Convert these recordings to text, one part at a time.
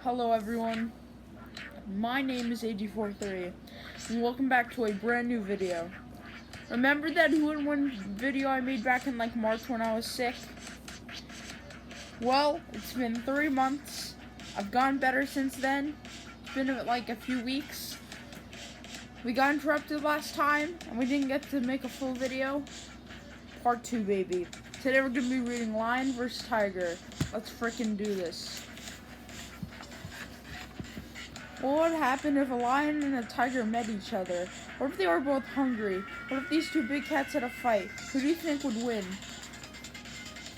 Hello everyone, my name is AG43, and welcome back to a brand new video. Remember that Who and When video I made back in March when I was sick? Well, it's been 3 months. I've gotten better since then. It's been a few weeks. We got interrupted last time, and we didn't get to make a full video. Part 2, baby. Today we're going to be reading Lion vs. Tiger. Let's frickin' do this. What would happen if a lion and a tiger met each other? What if they were both hungry? What if these two big cats had a fight? Who do you think would win?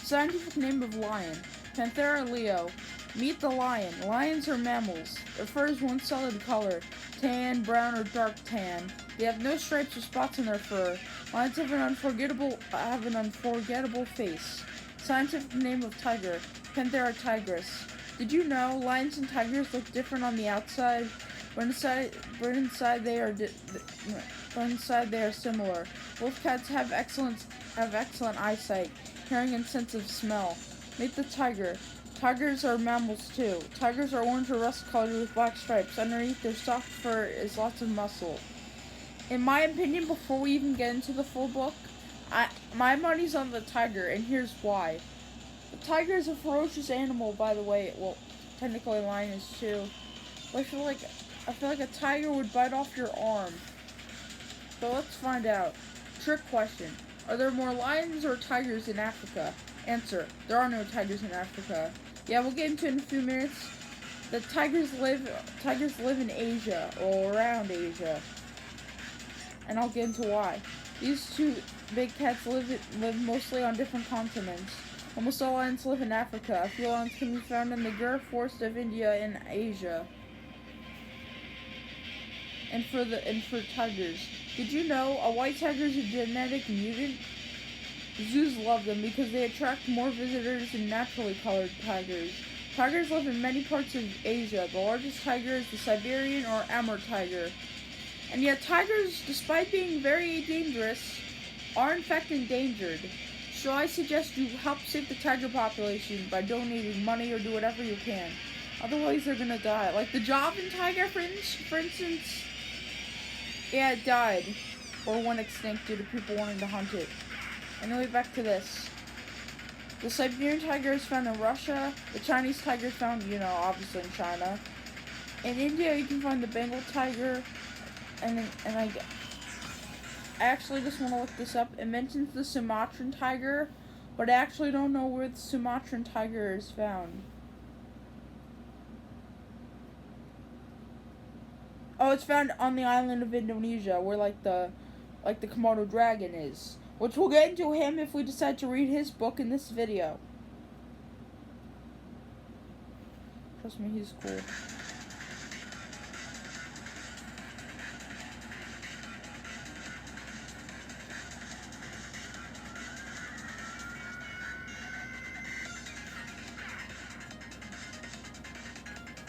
Scientific name of lion: Panthera leo. Meet the lion. Lions are mammals. Their fur is one solid color: tan, brown, or dark tan. They have no stripes or spots on their fur. Lions have an unforgettable face. Scientific name of tiger: Panthera tigris. Did you know lions and tigers look different on the outside, but inside they are similar? Both cats have excellent eyesight, hearing, and sense of smell. Meet the tiger. Tigers are mammals too. Tigers are orange or rust colored with black stripes. Underneath their soft fur is lots of muscle. In my opinion, before we even get into the full book, my money's on the tiger, and here's why. The tiger is a ferocious animal, by the way. Well, technically a lion is too. But I feel like a tiger would bite off your arm. So let's find out. Trick question. Are there more lions or tigers in Africa? Answer: there are no tigers in Africa. Yeah, we'll get into it in a few minutes. The tigers live in Asia, or around Asia. And I'll get into why. These two big cats live mostly on different continents. Almost all lions live in Africa. A few lions can be found in the Gir Forest of India and Asia. And for tigers, did you know a white tiger is a genetic mutant? Zoos love them because they attract more visitors than naturally colored tigers. Tigers live in many parts of Asia. The largest tiger is the Siberian or Amur tiger. And yet tigers, despite being very dangerous, are in fact endangered. So I suggest you help save the tiger population by donating money or do whatever you can. Otherwise they're gonna die. Like the Javan tiger, for instance. Yeah, it died. Or went extinct due to people wanting to hunt it. Anyway, back to this. The Siberian tiger is found in Russia. The Chinese tiger is found, obviously in China. In India, you can find the Bengal tiger. And I actually just want to look this up. It mentions the Sumatran tiger, but I actually don't know where the Sumatran tiger is found. Oh, it's found on the island of Indonesia, where the Komodo dragon is. Which we'll get into him if we decide to read his book in this video. Trust me, he's cool.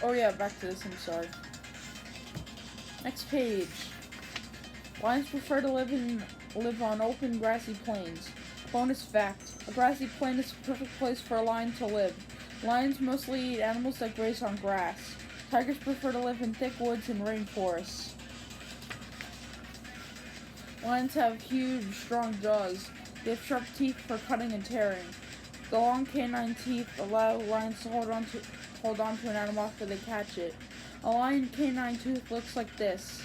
Oh yeah, back to this, I'm sorry. Next page. Lions prefer to live on open grassy plains. Bonus fact: a grassy plain is a perfect place for a lion to live. Lions mostly eat animals that graze on grass. Tigers prefer to live in thick woods and rainforests. Lions have huge, strong jaws. They have sharp teeth for cutting and tearing. The long canine teeth allow lions to hold on to an animal after they catch it. A lion canine tooth looks like this.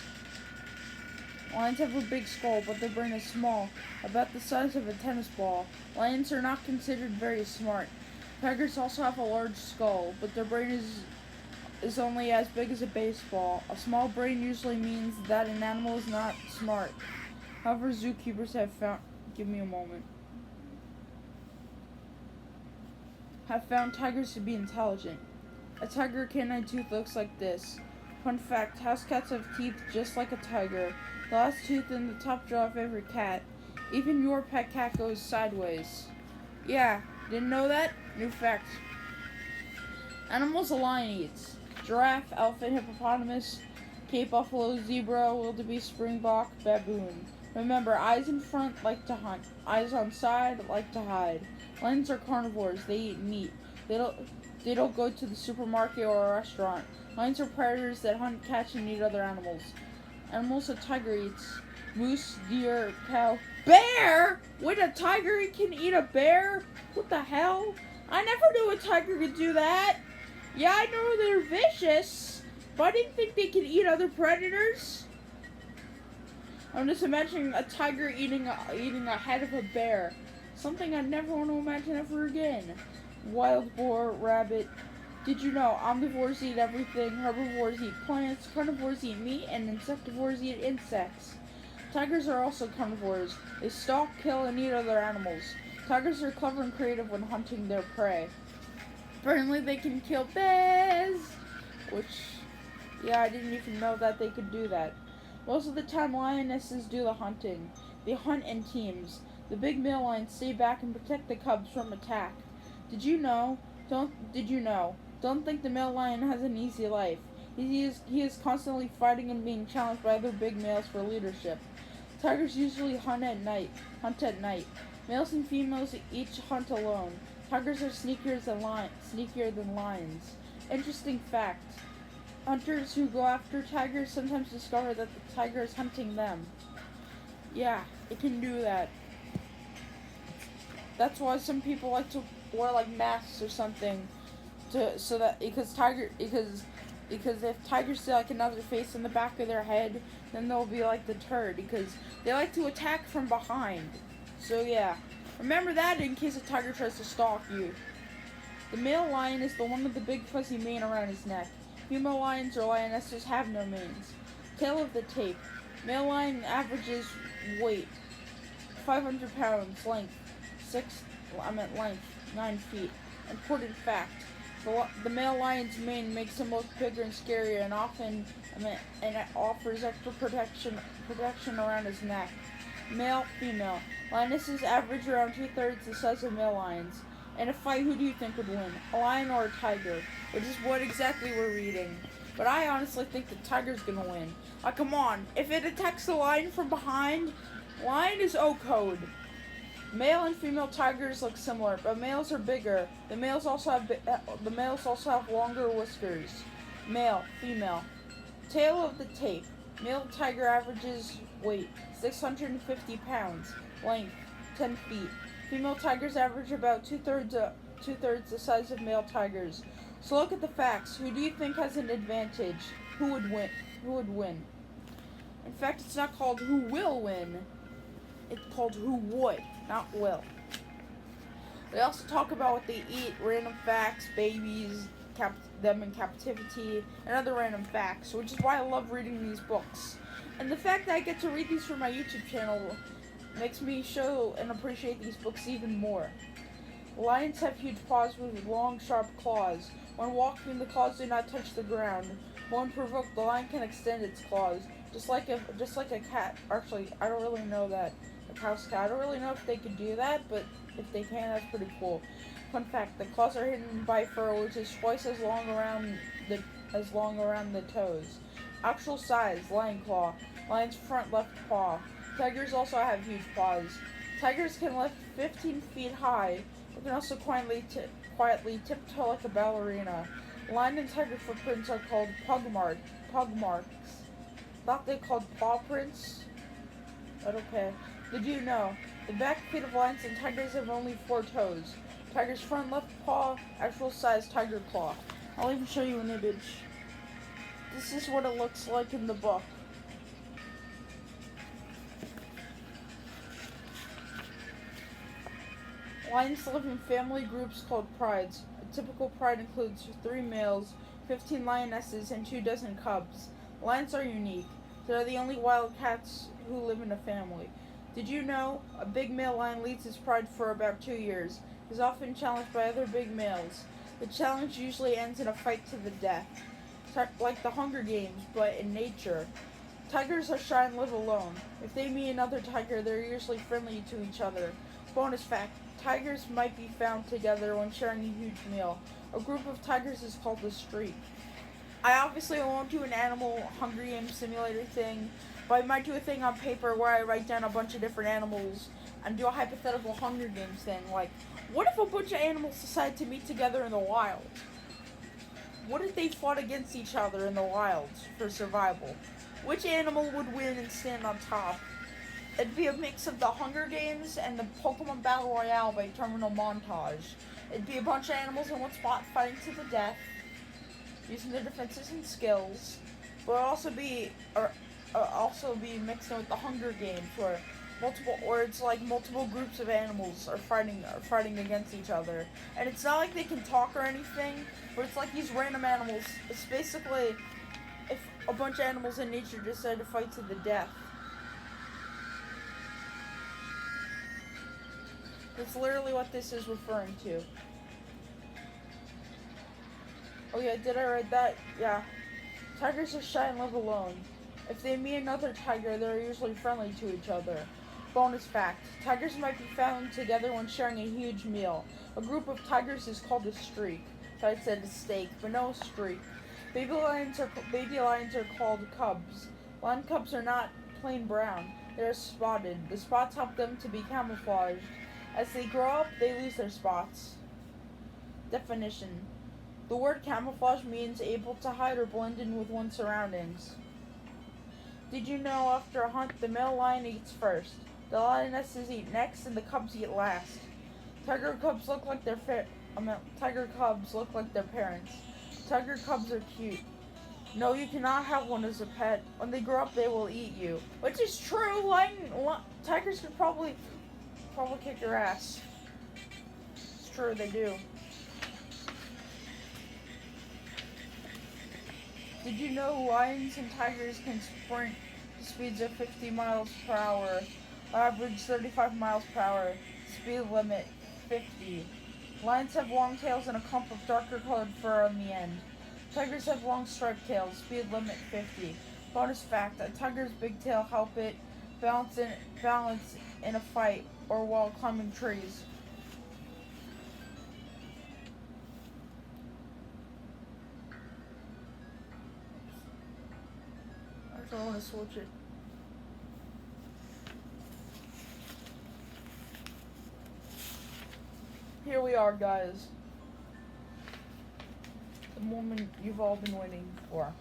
Lions have a big skull, but their brain is small, about the size of a tennis ball. Lions are not considered very smart. Tigers also have a large skull, but their brain is only as big as a baseball. A small brain usually means that an animal is not smart. However, zookeepers have found tigers to be intelligent. A tiger canine tooth looks like this. Fun fact: house cats have teeth just like a tiger. The last tooth in the top jaw of every cat. Even your pet cat goes sideways. Yeah, didn't know that? New fact. Animals a lion eats: giraffe, elephant, hippopotamus, Cape buffalo, zebra, wildebeest, springbok, baboon. Remember, eyes in front like to hunt. Eyes on side like to hide. Lions are carnivores. They eat meat. They don't go to the supermarket or a restaurant. Lions are predators that hunt, catch, and eat other animals. Animals a tiger eats: moose, deer, cow, bear! Wait, a tiger can eat a bear? What the hell? I never knew a tiger could do that. Yeah, I know they're vicious, but I didn't think they could eat other predators. I'm just imagining a tiger eating a head of a bear. Something I never want to imagine ever again. Wild boar, rabbit. Did you know omnivores eat everything? Herbivores eat plants, carnivores eat meat, and insectivores eat insects. Tigers are also carnivores. They stalk, kill, and eat other animals. Tigers are clever and creative when hunting their prey. Apparently they can kill bears, which, yeah, I didn't even know that they could do that. Most of the time, lionesses do the hunting. They hunt in teams. The big male lions stay back and protect the cubs from attack. Did you know? Don't think the male lion has an easy life. He is constantly fighting and being challenged by other big males for leadership. Tigers usually hunt at night. Males and females each hunt alone. Tigers are sneakier than lions. Interesting fact: hunters who go after tigers sometimes discover that the tiger is hunting them. Yeah, it can do that. That's why some people like to wear like masks or something, because if tigers see like another face in the back of their head, then they'll be like deterred because they like to attack from behind. So yeah, remember that in case a tiger tries to stalk you. The male lion is the one with the big fuzzy mane around his neck. Female lions or lionesses have no manes. Tail of the tape. Male lion averages weight 500 pounds, length 9 feet. Important fact: the male lion's mane makes him look bigger and scarier, and it offers extra protection around his neck. Male, female. Lionesses average around 2/3 the size of male lions. In a fight, who do you think would win? A lion or a tiger? Which is what exactly we're reading. But I honestly think the tiger's gonna win. Come on, if it attacks the lion from behind, lion is O code. Male and female tigers look similar, but males are bigger. The males also have longer whiskers. Male, female. Tail of the tape. Male tiger averages weight 650 pounds, length 10 feet. Female tigers average about two-thirds the size of male tigers. So look at the facts. Who do you think has an advantage? Who would win? In fact, it's not called who will win. It's called who would, not will. They also talk about what they eat, random facts, babies, them in captivity, and other random facts, which is why I love reading these books. And the fact that I get to read these for my YouTube channel makes me show and appreciate these books even more. Lions have huge paws with long, sharp claws. When walking, the claws do not touch the ground. When provoked, the lion can extend its claws, just like a cat. Actually, I don't really know that. A house cat. I don't really know if they could do that, but if they can, that's pretty cool. Fun fact: the claws are hidden by fur, which is twice as long around the toes. Actual size: lion claw. Lion's front left paw. Tigers also have huge paws. Tigers can lift 15 feet high. They can also quietly tiptoe like a ballerina. Lion and tiger footprints are called pug marks. Thought they called paw prints, but okay. Did you know the back feet of lions and tigers have only 4 toes? Tiger's front left paw, actual size tiger claw. I'll even show you an image. This is what it looks like in the book. Lions live in family groups called prides. A typical pride includes 3 males, 15 lionesses, and 2 dozen cubs. Lions are unique. They are the only wild cats who live in a family. Did you know a big male lion leads his pride for about 2 years? He is often challenged by other big males. The challenge usually ends in a fight to the death, like the Hunger Games, but in nature. Tigers are shy and live alone. If they meet another tiger, they're usually friendly to each other. Bonus fact: tigers might be found together when sharing a huge meal. A group of tigers is called a streak. I obviously won't do an animal Hunger Games simulator thing, but I might do a thing on paper where I write down a bunch of different animals and do a hypothetical Hunger Games thing. Like, what if a bunch of animals decide to meet together in the wild? what if they fought against each other in the wilds for survival? Which animal would win and stand on top? It'd be a mix of the Hunger Games and the Pokemon Battle Royale by Terminal Montage. It'd be a bunch of animals in one spot fighting to the death, using their defenses and skills. But also be mixed in with the Hunger Games, where it's like multiple groups of animals are fighting against each other, and it's not like they can talk or anything, but it's like these random animals. It's basically if a bunch of animals in nature decide to fight to the death. That's literally what this is referring to. Oh yeah, did I write that? Yeah. Tigers are shy and live alone. If they meet another tiger, they're usually friendly to each other. Bonus fact, tigers might be found together when sharing a huge meal. A group of tigers is called a streak. So I said a steak, but no streak. Baby lions are called cubs. Lion cubs are not plain brown. They are spotted. The spots help them to be camouflaged. As they grow up, they lose their spots. Definition. The word camouflage means able to hide or blend in with one's surroundings. Did you know after a hunt, the male lion eats first, the lionesses eat next, and the cubs eat last? Tiger cubs look like their parents. Tiger cubs are cute. No, you cannot have one as a pet. When they grow up, they will eat you. Which is true. Tigers could probably kick your ass. It's true, they do. Did you know lions and tigers can sprint to speeds of 50 miles per hour, average 35 miles per hour, speed limit 50. Lions have long tails and a clump of darker colored fur on the end. Tigers have long striped tails, speed limit 50. Bonus fact, a tiger's big tail help it balance in a fight or while climbing trees. I want to switch it. Here we are, guys. The moment you've all been waiting for.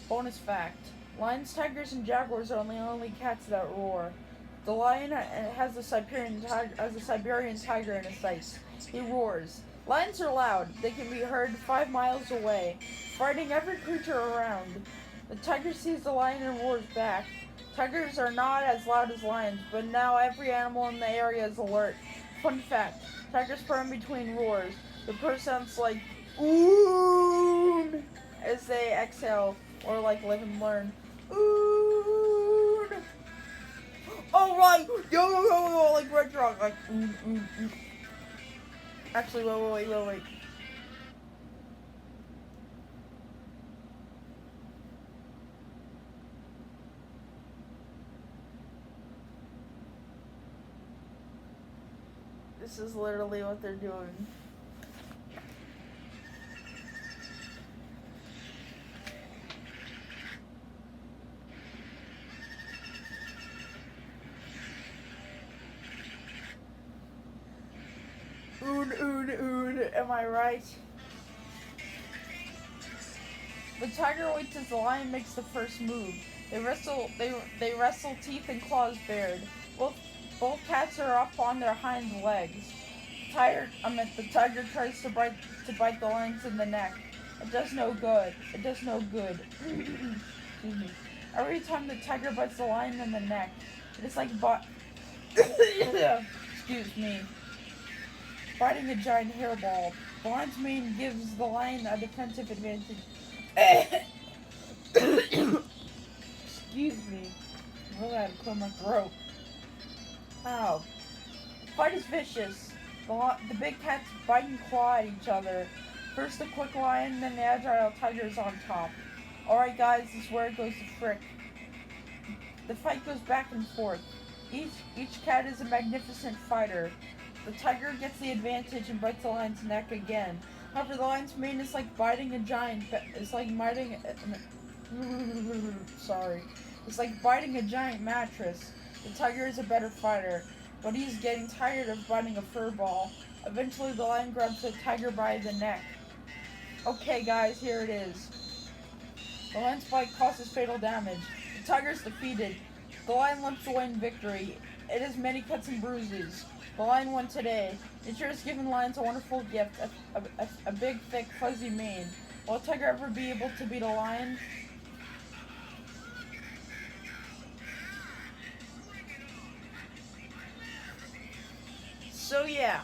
Bonus fact. Lions, tigers, and jaguars are the only cats that roar. The lion has a Siberian tiger in his sights. He roars. Lions are loud. They can be heard 5 miles away, frightening every creature around. The tiger sees the lion and roars back. Tigers are not as loud as lions, but now every animal in the area is alert. Fun fact, tigers purr in between roars. The purr sounds like oon as they exhale, or like live and learn. Oon! Oh right! Yo, like Red Rock, like oon. Actually, wait. This is literally what they're doing. Oon, am I right? The tiger waits as the lion makes the first move. They wrestle teeth and claws bared. Both cats are up on their hind legs. The tiger tries to bite the lions in the neck. It does no good. Excuse me. Every time the tiger bites the lion in the neck, it is like excuse me. Biting a giant hairball. The lion's mane gives the lion a defensive advantage. Excuse me. I really had to clear my throat. Ow. The fight is vicious. The big cats bite and claw at each other. First the quick lion, then the agile tiger is on top. Alright guys, this is where it goes to frick. The fight goes back and forth. Each cat is a magnificent fighter. The tiger gets the advantage and bites the lion's neck again. However, the lion's mane is like biting a giant. It's like biting. Sorry. It's like biting a giant mattress. The tiger is a better fighter, but he's getting tired of biting a fur ball. Eventually, the lion grabs the tiger by the neck. Okay, guys, here it is. The lion's bite causes fatal damage. The tiger is defeated. The lion limps away in victory. It has many cuts and bruises. The lion won today. Nature has given lions a wonderful gift, a big, thick, fuzzy mane. Will a tiger ever be able to beat a lion? So yeah,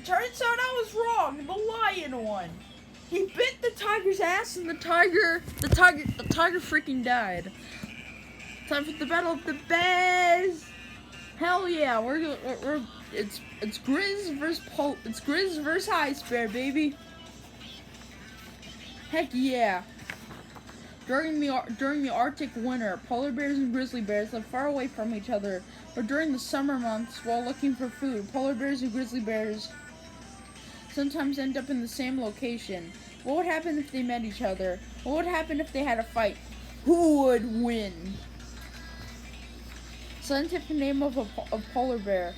turns out I was wrong. The lion won. He bit the tiger's ass, and the tiger freaking died. Time for the battle of the bears. Hell yeah, it's Grizz versus Ice Bear, baby. Heck yeah. During the Arctic winter, polar bears and grizzly bears live far away from each other. But during the summer months, while looking for food, polar bears and grizzly bears sometimes end up in the same location. What would happen if they met each other? What would happen if they had a fight? Who would win? Scientific name of polar bear: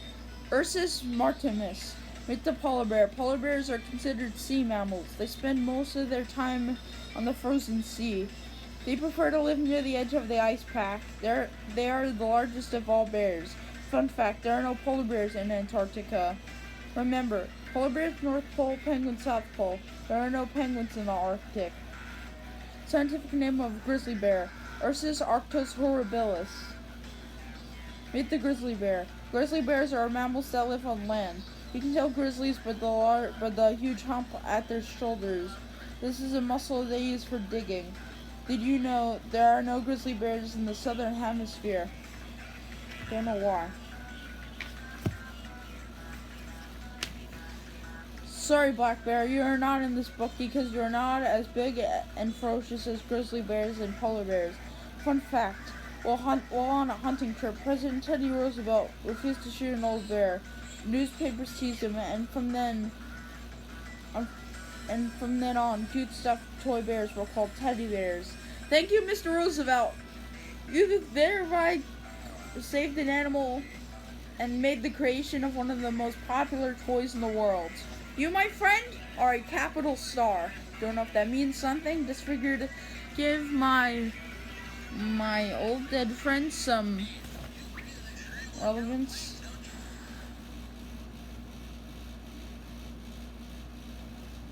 Ursus maritimus. Meet the polar bear. Polar bears are considered sea mammals. They spend most of their time on the frozen sea. They prefer to live near the edge of the ice pack. They are the largest of all bears. Fun fact, there are no polar bears in Antarctica. Remember, polar bears North Pole, penguins South Pole. There are no penguins in the Arctic. Scientific name of grizzly bear: Ursus arctos horribilis. Meet the grizzly bear. Grizzly bears are mammals that live on land. You can tell grizzlies by the huge hump at their shoulders. This is a muscle they use for digging. Did you know there are no grizzly bears in the southern hemisphere? Don't know why. Sorry, black bear, you are not in this book because you are not as big and ferocious as grizzly bears and polar bears. Fun fact, while on a hunting trip, President Teddy Roosevelt refused to shoot an old bear. Newspapers teased him, and from then on, cute stuffed toy bears were called teddy bears. Thank you, Mr. Roosevelt. You thereby saved an animal and made the creation of one of the most popular toys in the world. You, my friend, are a capital star. Don't know if that means something. Just figured to give my old dead friend some relevance.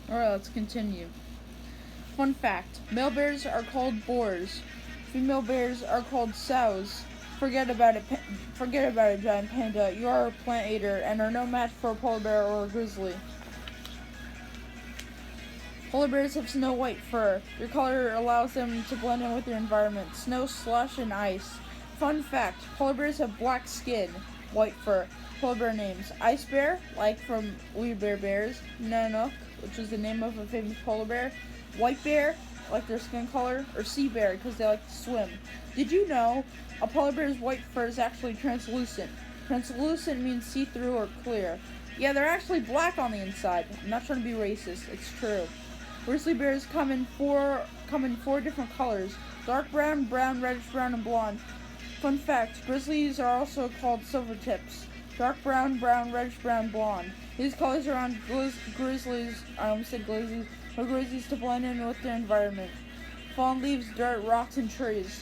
Alright, let's continue. Fun fact, male bears are called boars. Female bears are called sows. Forget about it, giant panda. You are a plant eater and are no match for a polar bear or a grizzly. Polar bears have snow white fur. Their color allows them to blend in with their environment. Snow, slush, and ice. Fun fact, polar bears have black skin, white fur. Polar bear names: Ice Bear, like from We Bare Bears; Nanook, which is the name of a famous polar bear; White Bear, like their skin color; or Sea Bear, because they like to swim. Did you know a polar bear's white fur is actually translucent? Translucent means see-through or clear. Yeah, they're actually black on the inside. I'm not trying to be racist, it's true. Grizzly bears come in four different colors: dark brown, brown, reddish brown, and blonde. Fun fact, grizzlies are also called silvertips. Dark brown, brown, reddish brown, blonde. These colors are on grizzlies, I almost said grizzlies, or grizzlies to blend in with their environment. Fallen leaves, dirt, rocks, and trees.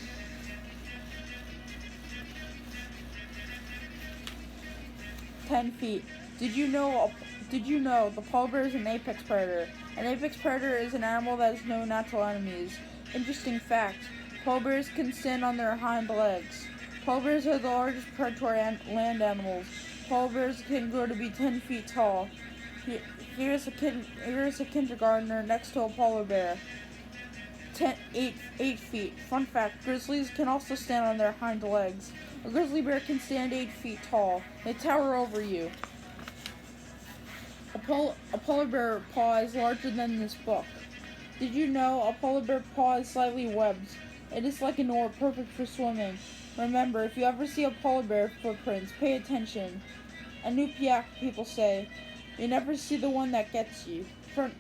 "10 feet. Did you know the polar bear is an apex predator? An apex predator is an animal that has no natural enemies. Interesting fact, polar bears can stand on their hind legs. Polar bears are the largest predatory land animals. Polar bears can grow to be 10 feet tall. Here's a kindergartner next to a polar bear. 8 feet. Fun fact, grizzlies can also stand on their hind legs. A grizzly bear can stand 8 feet tall. They tower over you. A polar bear paw is larger than this book. Did you know a polar bear paw is slightly webbed? It is like an oar, perfect for swimming. Remember, if you ever see a polar bear footprints, pay attention. Inupiaq people say, you never see the one that gets you. Front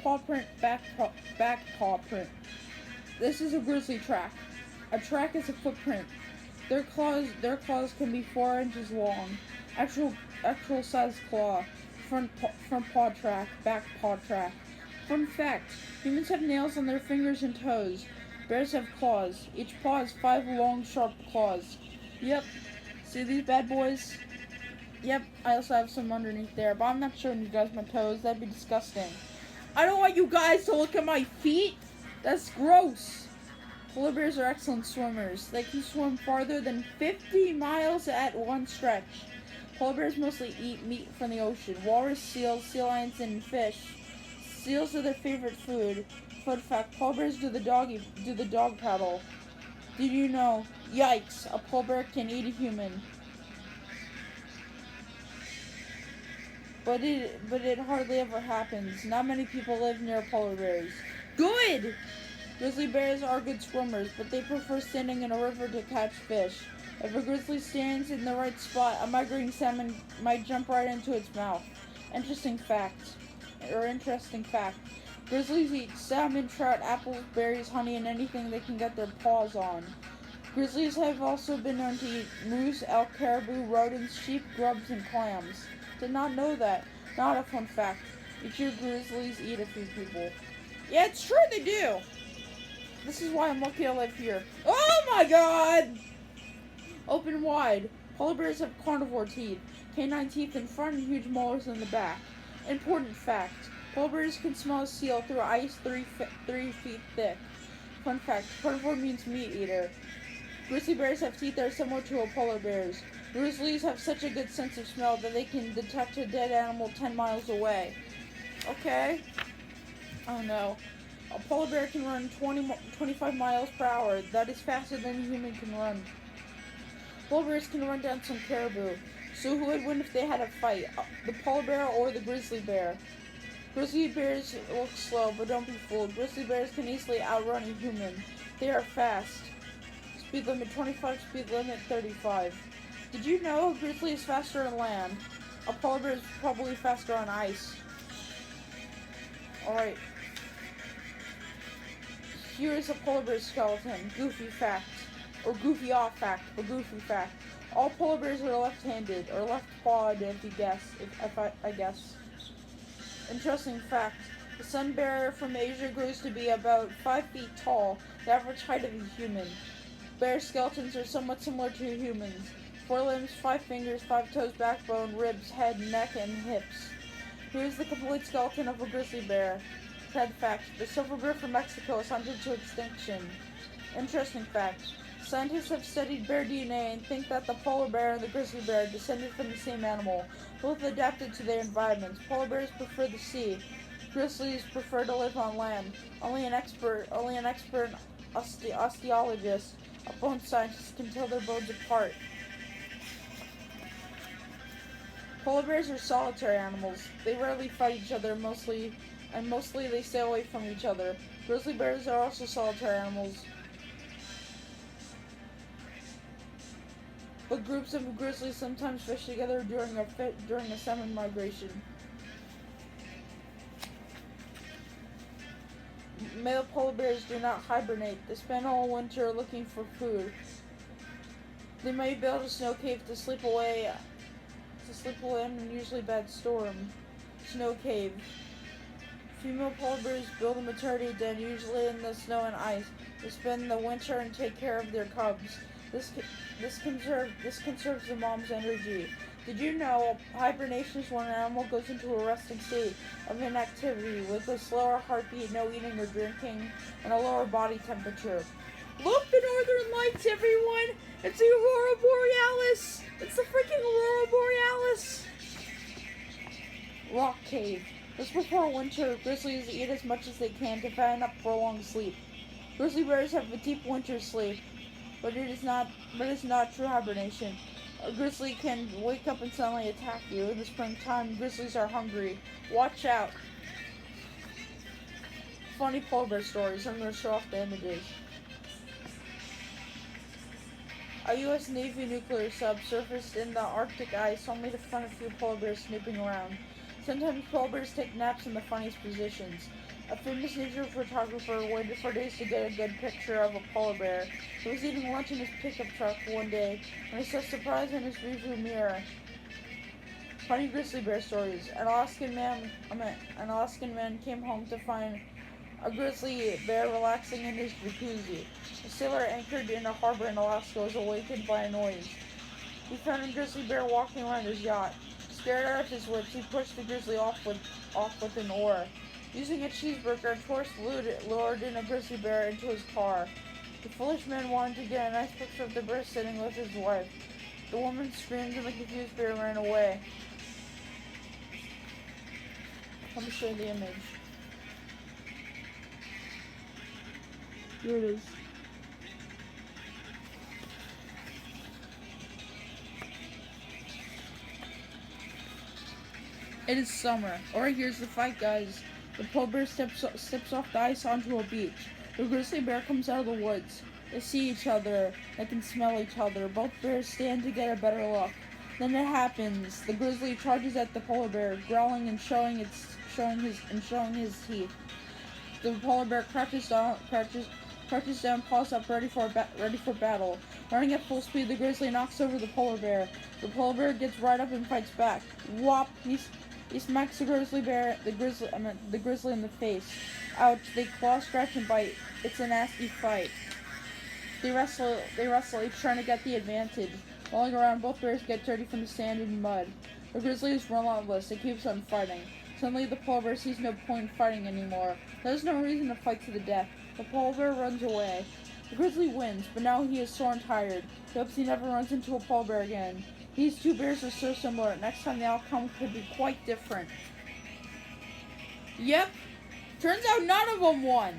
paw print, back paw print. This is a grizzly track. A track is a footprint. Their claws can be 4 inches long. Actual size claw. front paw track, back paw track. Fun fact, humans have nails on their fingers and toes. Bears have claws. Each paw has 5 long, sharp claws. Yep. See these bad boys? Yep, I also have some underneath there, but I'm not showing you guys my toes. That'd be disgusting. I don't want you guys to look at my feet. That's gross. Polar bears are excellent swimmers. They can swim farther than 50 miles at one stretch. Polar bears mostly eat meat from the ocean. Walrus, seals, sea lions, and fish. Seals are their favorite food. Fun fact, polar bears do the dog paddle. Did you know? Yikes, a polar bear can eat a human. But it hardly ever happens. Not many people live near polar bears. Good! Grizzly bears are good swimmers, but they prefer standing in a river to catch fish. If a grizzly stands in the right spot, a migrating salmon might jump right into its mouth. Interesting fact. Grizzlies eat salmon, trout, apples, berries, honey, and anything they can get their paws on. Grizzlies have also been known to eat moose, elk, caribou, rodents, sheep, grubs, and clams. Did not know that. Not a fun fact. Each year grizzlies eat a few people. Yeah, it's true they do. This is why I'm lucky to live here. Oh my god! Open wide. Polar bears have carnivore teeth. Canine teeth in front and huge molars in the back. Important fact. Polar bears can smell a seal through ice 3 feet thick. Fun fact. Carnivore means meat eater. Grizzly bears have teeth that are similar to a polar bear's. Grizzlies have such a good sense of smell that they can detect a dead animal 10 miles away. Okay. Oh no. A polar bear can run 25 miles per hour. That is faster than a human can run. Polar bears can run down some caribou. So who would win if they had a fight? The polar bear or the grizzly bear? Grizzly bears look slow, but don't be fooled. Grizzly bears can easily outrun a human. They are fast. Speed limit 25, speed limit 35. Did you know a grizzly is faster on land? A polar bear is probably faster on ice. Alright. Here is a polar bear skeleton. Goofy fact. Or goofy off fact, but goofy fact. All polar bears are left-handed, or left-pawed if you guess, I guess. Interesting fact. The sun bear from Asia grows to be about 5 feet tall, the average height of a human. Bear skeletons are somewhat similar to humans. 4 limbs, 5 fingers, 5 toes, backbone, ribs, head, neck, and hips. Here's the complete skeleton of a grizzly bear. Sad fact. The silver bear from Mexico is hunted to extinction. Interesting fact. Scientists have studied bear DNA and think that the polar bear and the grizzly bear descended from the same animal, both adapted to their environments. Polar bears prefer the sea. Grizzlies prefer to live on land. Only an expert osteologist, a bone scientist, can tell their bones apart. Polar bears are solitary animals. They rarely fight each other, mostly they stay away from each other. Grizzly bears are also solitary animals. But groups of grizzlies sometimes fish together during a summer migration. Male polar bears do not hibernate. They spend all winter looking for food. They may build a snow cave to sleep away in an unusually bad storm. Snow cave. Female polar bears build a maternity den, usually in the snow and ice. They spend the winter and take care of their cubs. This conserves the mom's energy. Did you know hibernation is when an animal goes into a resting state of inactivity with a slower heartbeat, no eating or drinking, and a lower body temperature? Look, the northern lights, everyone! It's the Aurora Borealis! It's the freaking Aurora Borealis! Rock cave. Just before winter, grizzlies eat as much as they can to fatten up for a long sleep. Grizzly bears have a deep winter sleep, but it's not true hibernation. A grizzly can wake up and suddenly attack you. In the springtime, grizzlies are hungry. Watch out. Funny polar bear stories. I'm going to show off the images. A U.S. Navy nuclear sub surfaced in the Arctic ice only to find a few polar bears snooping around. Sometimes polar bears take naps in the funniest positions. A famous nature photographer waited for days to get a good picture of a polar bear. He was eating lunch in his pickup truck one day when he saw surprise in his rearview mirror. Funny grizzly bear stories. An Alaskan man came home to find a grizzly bear relaxing in his jacuzzi. A sailor anchored in a harbor in Alaska was awakened by a noise. He found a grizzly bear walking around his yacht. Scared out of his wits, he pushed the grizzly off with an oar. Using a cheeseburger, a tourist lured in a grizzly bear into his car. The foolish man wanted to get a nice picture of the bear sitting with his wife. The woman screamed and the confused bear ran away. Let me show you the image. Here it is. It is summer. Alright, here's the fight, guys. The polar bear steps off the ice onto a beach. The grizzly bear comes out of the woods. They see each other. They can smell each other. Both bears stand to get a better look. Then it happens. The grizzly charges at the polar bear, growling and showing his teeth. The polar bear crouches down, paws up, ready for battle. Running at full speed, the grizzly knocks over the polar bear. The polar bear gets right up and fights back. Whop! He smacks the grizzly in the face. Ouch! They claw, scratch, and bite. It's a nasty fight. They wrestle, each trying to get the advantage. Rolling around, both bears get dirty from the sand and mud. The grizzly is relentless. It keeps on fighting. Suddenly, the polar bear sees no point in fighting anymore. There's no reason to fight to the death. The polar bear runs away. The grizzly wins, but now he is sore and tired. He hopes he never runs into a polar bear again. These two bears are so similar. Next time the outcome could be quite different. Yep. Turns out none of them won.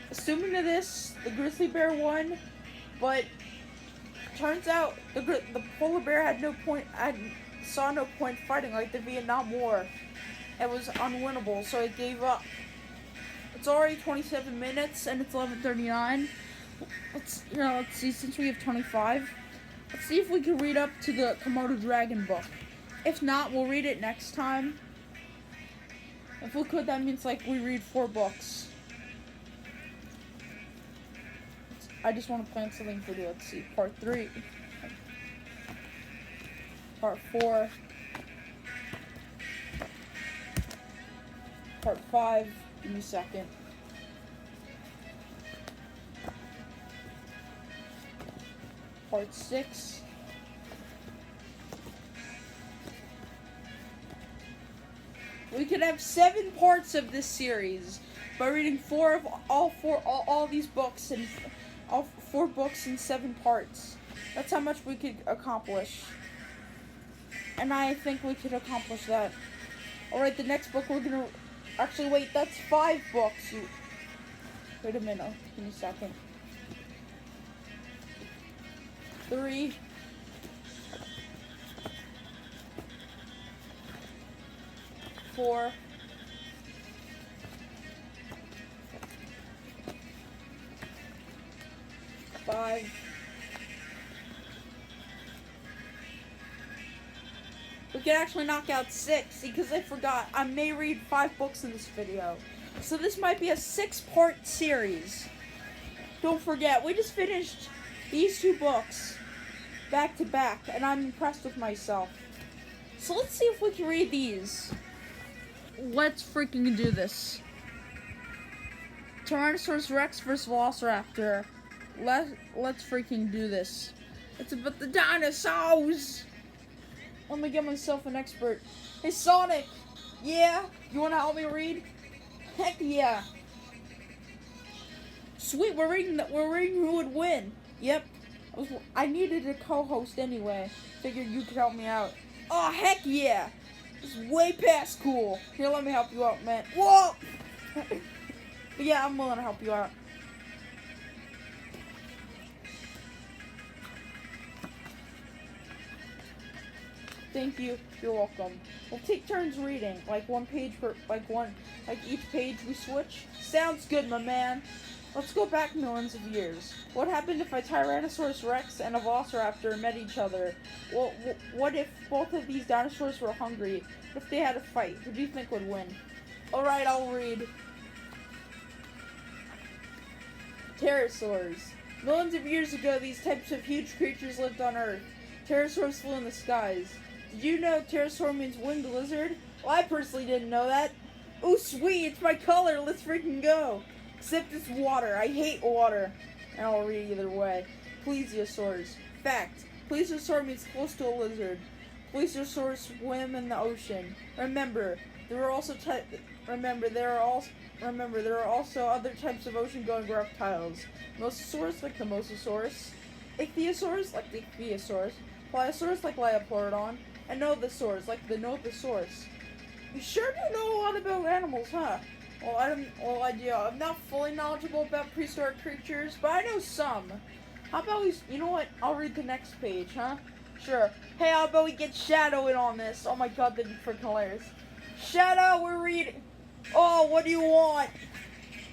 Assuming to this, the grizzly bear won, but turns out the polar bear saw no point fighting like the Vietnam War. It was unwinnable, so it gave up. It's already 27 minutes and it's 11:39. Let's see, since we have 25, let's see if we can read up to the Komodo dragon book. If not, we'll read it next time. If we could, that means like we read 4 books. I just want to plan something for you. Let's see, part 3, part 4, part 5. Give me a second. Part 6. We could have 7 parts of this series by reading all these books and all 4 books in 7 parts. That's how much we could accomplish. And I think we could accomplish that. Alright, the next book we're gonna... Actually, wait, that's 5 books. Wait a minute. Give me a second. 3. 4. 5. We can actually knock out 6, because I forgot. I may read 5 books in this video. So this might be a 6-part series. Don't forget, we just finished these 2 books back to back, and I'm impressed with myself. So let's see if we can read these. Let's freaking do this. Tyrannosaurus Rex vs. Velociraptor. Let's freaking do this. It's about the dinosaurs. Let me get myself an expert. Hey Sonic! Yeah? You wanna help me read? Heck yeah! Sweet, we're reading who would win. Yep. I needed a co-host anyway. Figured you could help me out. Oh heck yeah! This is way past cool. Here, let me help you out, man. Whoa! But yeah, I'm willing to help you out. Thank you. You're welcome. We'll take turns reading, like each page we switch. Sounds good, my man. Let's go back millions of years. What happened if a Tyrannosaurus Rex and a Velociraptor met each other? Well, what if both of these dinosaurs were hungry? What if they had a fight? Who do you think would win? Alright, I'll read. Pterosaurs. Millions of years ago, these types of huge creatures lived on Earth. Pterosaurs flew in the skies. Did you know pterosaur means winged lizard? Well, I personally didn't know that. Oh, sweet, it's my color. Let's freaking go. Except it's water. I hate water. And I'll read either way. Plesiosaurs. Fact. Plesiosaur means close to a lizard. Plesiosaurs swim in the ocean. Remember, there are also other types of ocean-going reptiles. Mosasaurs like the Mosasaurus, Ichthyosaurs like the Ichthyosaurs, Pliosaurs like Liopleurodon, and Nothosaurs like the Nothosaurus. You sure do know a lot about animals, huh? I'm not fully knowledgeable about prehistoric creatures, but I know some. How about you know what? I'll read the next page, huh? Sure. Hey, how about we get Shadow in on this? Oh my god, that'd be freaking hilarious. Shadow, we're reading. Oh, what do you want?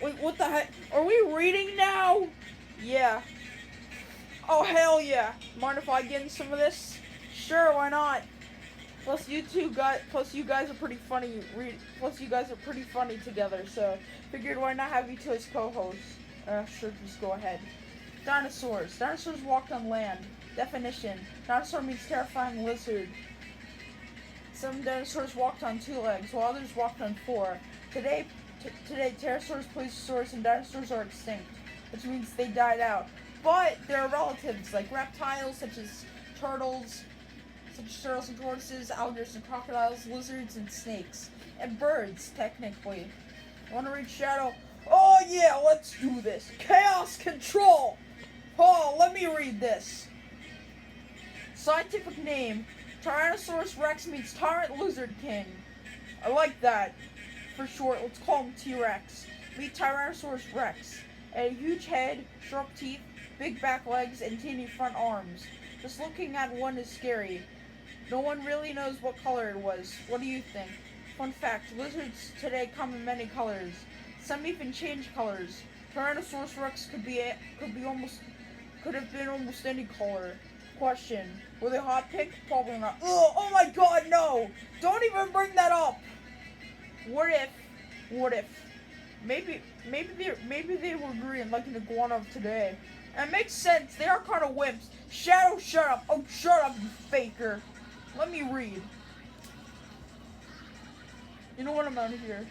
Wait, what the heck? Are we reading now? Yeah. Oh, hell yeah. Mind if I get in some of this? Sure, why not? Plus you guys are pretty funny. Plus you guys are pretty funny together, so figured why not have you two as co-hosts? Sure, just go ahead. Dinosaurs. Dinosaurs walked on land. Definition. Dinosaur means terrifying lizard. Some dinosaurs walked on 2 legs, while others walked on 4. Today, pterosaurs, plesiosaurs, and dinosaurs are extinct, which means they died out. But there are relatives, like reptiles, such as turtles and tortoises, alligators and crocodiles, lizards and snakes, and birds, technically. Want to read Shadow? Oh yeah, let's do this. Chaos Control! Oh, let me read this. Scientific name, Tyrannosaurus rex means Tyrant Lizard King. I like that. For short, let's call him T-Rex. Meet Tyrannosaurus rex. A huge head, sharp teeth, big back legs, and teeny front arms. Just looking at one is scary. No one really knows what color it was. What do you think? Fun fact, lizards today come in many colors. Some even change colors. Tyrannosaurus rex could have been almost any color. Question. Were they hot pink? Probably not. Ugh, oh my god, no! Don't even bring that up! What if? Maybe they were green like an iguana of today. And it makes sense, they are kind of wimps. Shadow, shut up! Oh, shut up, you faker! Let me read. You know what, I'm out of here.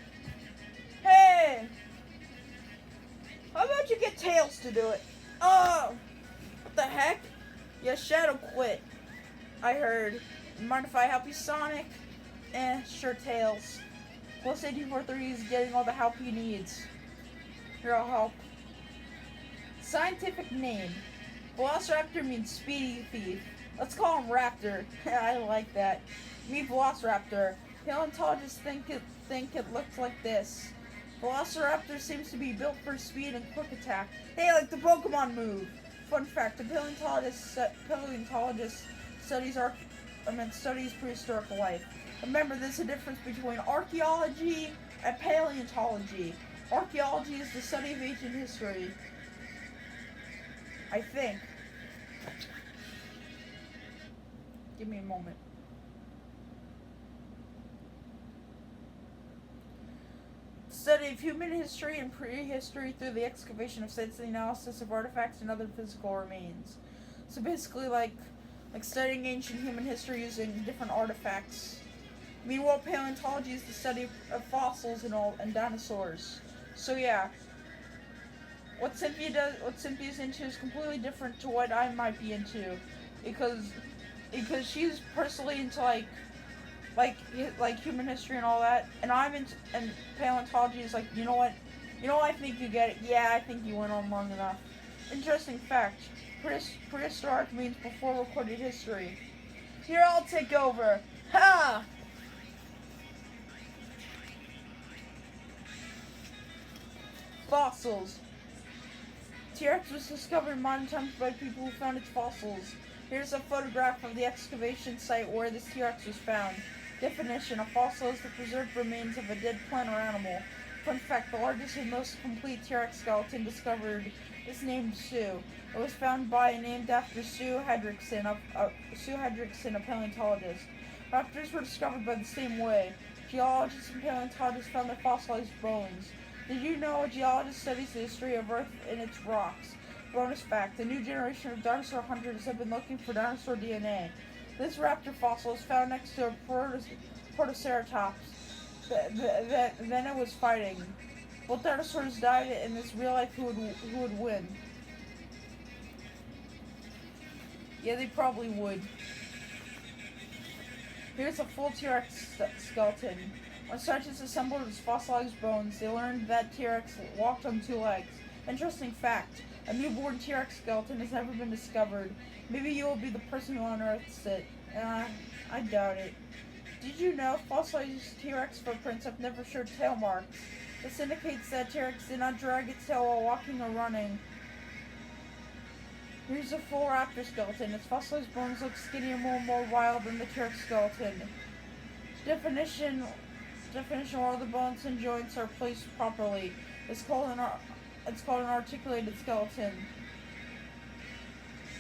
Hey! How about you get Tails to do it? Oh! What the heck? Yeah, Shadow quit. I heard. Mind if I help you, Sonic? Sure, Tails. Plus 1843 is getting all the help he needs. Here, I'll help. Scientific name. Velociraptor means speedy thief. Let's call him Raptor. I like that. Meet Velociraptor. Paleontologists think it looks like this. Velociraptor seems to be built for speed and quick attack. Hey, like the Pokemon move. Fun fact, a paleontologist studies prehistoric life. Remember, there's a difference between archaeology and paleontology. Archaeology is the study of ancient history. I think. Give me a moment. Study of human history and prehistory through the excavation of sites and the analysis of artifacts and other physical remains. So basically like studying ancient human history using different artifacts. Meanwhile, paleontology is the study of fossils and dinosaurs. So yeah. What Cynthia's into is completely different to what I might be into. Because she's personally into like human history and all that, and and paleontology is like, you know what, I think you get it. Yeah, I think you went on long enough. Interesting fact, prehistoric means before recorded history. Here, I'll take over. Ha! Fossils. T-Rex was discovered in modern times by people who found its fossils. Here's a photograph of the excavation site where this T-Rex was found. Definition: a fossil is the preserved remains of a dead plant or animal. Fun fact: the largest and most complete T-Rex skeleton discovered is named Sue. It was found by and named after Sue Hendrickson, a paleontologist. Raptors were discovered by the same way. Geologists and paleontologists found their fossilized bones. Did you know a geologist studies the history of Earth and its rocks? Bonus fact: the new generation of dinosaur hunters have been looking for dinosaur DNA. This raptor fossil is found next to a Protoceratops. Then it was fighting. Both dinosaurs died in this real life. Who would win? Yeah, they probably would. Here's a full T-Rex skeleton. When scientists assembled its fossilized bones, they learned that T-Rex walked on 2 legs. Interesting fact, a newborn T-Rex skeleton has never been discovered. Maybe you will be the person who unearths it. I doubt it. Did you know fossilized T-Rex footprints have never showed tail marks? This indicates that T-Rex did not drag its tail while walking or running. Here's a full raptor skeleton. Its fossilized bones look skinnier and more wild than the T-Rex skeleton. Definition where the bones and joints are placed properly. It's called an articulated skeleton.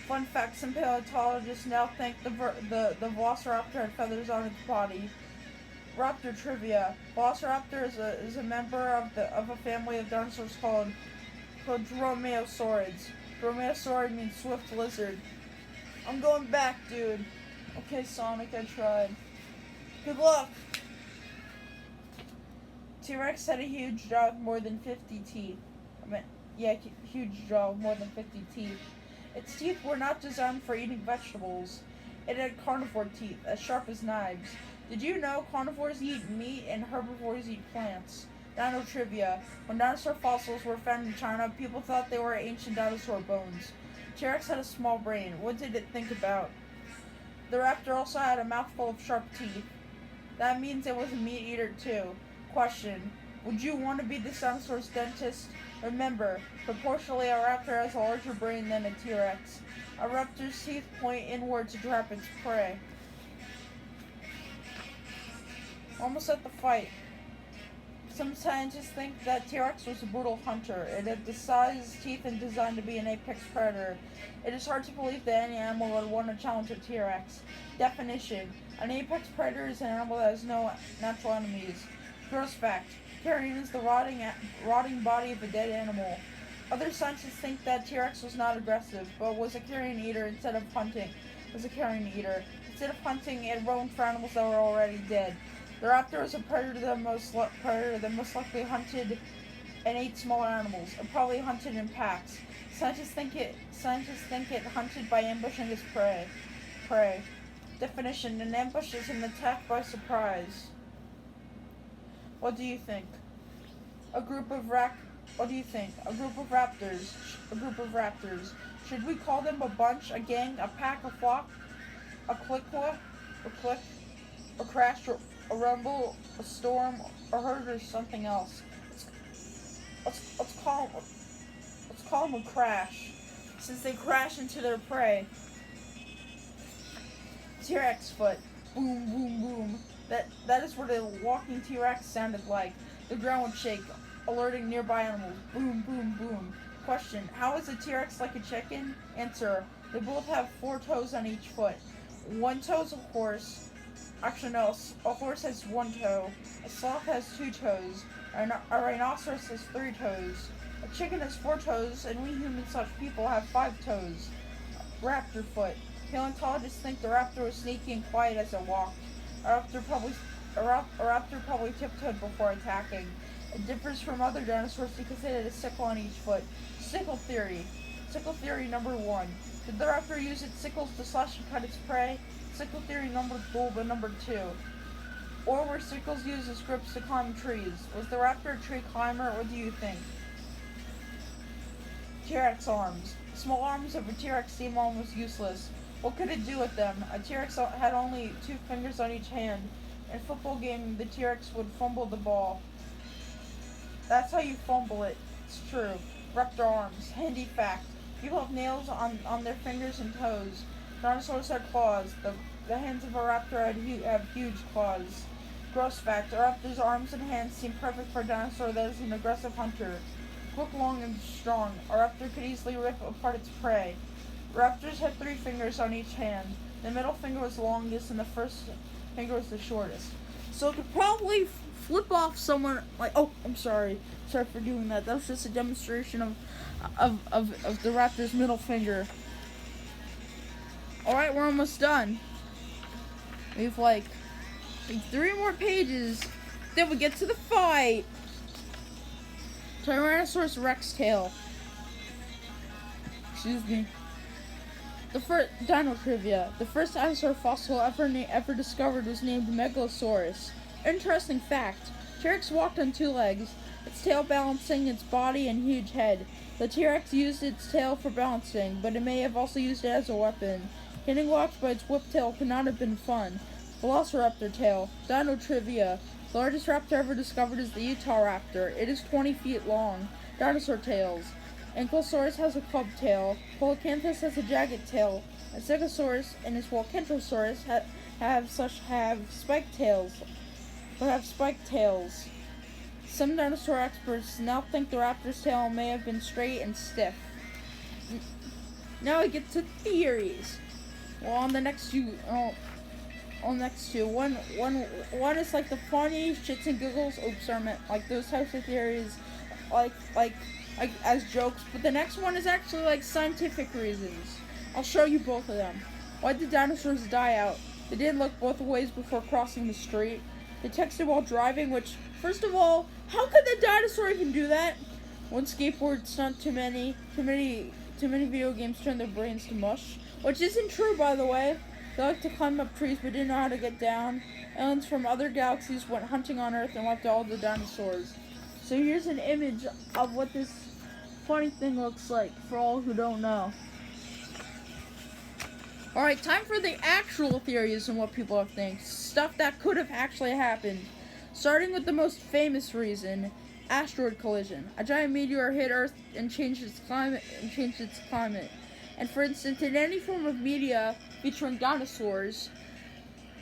Fun fact, some paleontologists now think the Velociraptor had feathers on its body. Raptor trivia. Velociraptor is a member of a family of dinosaurs called Dromaeosaurids. Dromaeosaurid means swift lizard. I'm going back, dude. Okay, Sonic, I tried. Good luck! T-Rex had a huge jaw with more than 50 teeth. Huge jaw with more than 50 teeth. Its teeth were not designed for eating vegetables. It had carnivore teeth, as sharp as knives. Did you know carnivores eat meat and herbivores eat plants? Dino trivia. When dinosaur fossils were found in China, people thought they were ancient dinosaur bones. T-Rex had a small brain. What did it think about? The raptor also had a mouthful of sharp teeth. That means it was a meat eater too. Question. Would you want to be this dinosaur's dentist? Remember, proportionally a raptor has a larger brain than a T-Rex. A raptor's teeth point inward to trap its prey. Almost at the fight. Some scientists think that T-Rex was a brutal hunter. It had the size, teeth, and design to be an apex predator. It is hard to believe that any animal would want to challenge a T-Rex. Definition. An apex predator is an animal that has no natural enemies. Gross fact. Carrion is the rotting body of a dead animal. Other scientists think that T-Rex was not aggressive, but was a carrion eater instead of hunting. Instead of hunting, it roamed for animals that were already dead. The raptor was a predator that most likely hunted and ate smaller animals. It probably hunted in packs. Scientists think it hunted by ambushing its prey. Definition: an ambush is an attack by surprise. What do you think? A group of raptors. A group of raptors. Should we call them a bunch, a gang, a pack, a flock, a clique, a crash, a rumble, a storm, a herd, or something else? Let's call them a crash, since they crash into their prey. T-Rex foot. Boom, boom, boom. That is what a walking T-Rex sounded like. The ground would shake, alerting nearby animals. Boom, boom, boom. Question: how is a T-Rex like a chicken? Answer: they both have 4 toes on each foot. One toe is a horse. Actually, no. A horse has 1 toe. A sloth has 2 toes. A rhinoceros has 3 toes. A chicken has 4 toes, and we humans/people have 5 toes. Raptor foot. Paleontologists think the raptor was sneaky and quiet as it walked. A raptor probably tiptoed before attacking. It differs from other dinosaurs because it had a sickle on each foot. Sickle theory. Sickle theory number 1. Did the raptor use its sickles to slash and cut its prey? Sickle theory number 2. Or were sickles used as grips to climb trees? Was the raptor a tree climber? What do you think? T-Rex arms. Small arms of a T-Rex seem almost useless. What could it do with them? A T-Rex had only 2 fingers on each hand. In a football game, the T-Rex would fumble the ball. That's how you fumble it. It's true. Raptor arms. Handy fact. People have nails on their fingers and toes. Dinosaurs had claws. The hands of a raptor have huge claws. Gross fact. A raptor's arms and hands seem perfect for a dinosaur that is an aggressive hunter. Quick, long, and strong. A raptor could easily rip apart its prey. Raptors had 3 fingers on each hand. The middle finger was the longest and the first finger was the shortest. So it could probably flip off someone like, oh, I'm sorry. Sorry for doing that. That was just a demonstration of the raptor's middle finger. Alright, we're almost done. We have like 3 more pages. Then we get to the fight. Tyrannosaurus Rex tail. Excuse me. The first dino trivia. The first dinosaur fossil ever discovered was named Megalosaurus. Interesting fact. T-Rex walked on 2 legs, its tail balancing its body and huge head. The T-Rex used its tail for balancing, but it may have also used it as a weapon. Getting whacked by its whip tail could not have been fun. Velociraptor tail. Dino trivia. The largest raptor ever discovered is the Utah raptor. It is 20 feet long. Dinosaur tails. Ankylosaurus has a club tail. Coelacanthus has a jagged tail. And Stegosaurus and its Walkentrosaurus have spiked tails. Some dinosaur experts now think the raptor's tail may have been straight and stiff. Now I get to theories. Well, on the next two, one is like the funny shits and giggles. Oops, I meant like those types of theories, like as jokes. But the next one is actually like scientific reasons. I'll show you both of them. Why did dinosaurs die out? They didn't look both ways before crossing the street. They texted while driving, which, first of all, how could the dinosaur even do that? One skateboard stunt too many video games turned their brains to mush. Which isn't true, by the way. They like to climb up trees but didn't know how to get down. Aliens from other galaxies went hunting on Earth and wiped out all the dinosaurs. So here's an image of what this funny thing looks like for all who don't know. Alright, time for the actual theories and what people think. Stuff that could have actually happened. Starting with the most famous reason, asteroid collision. A giant meteor hit Earth and changed its climate. And for instance, in any form of media featuring dinosaurs,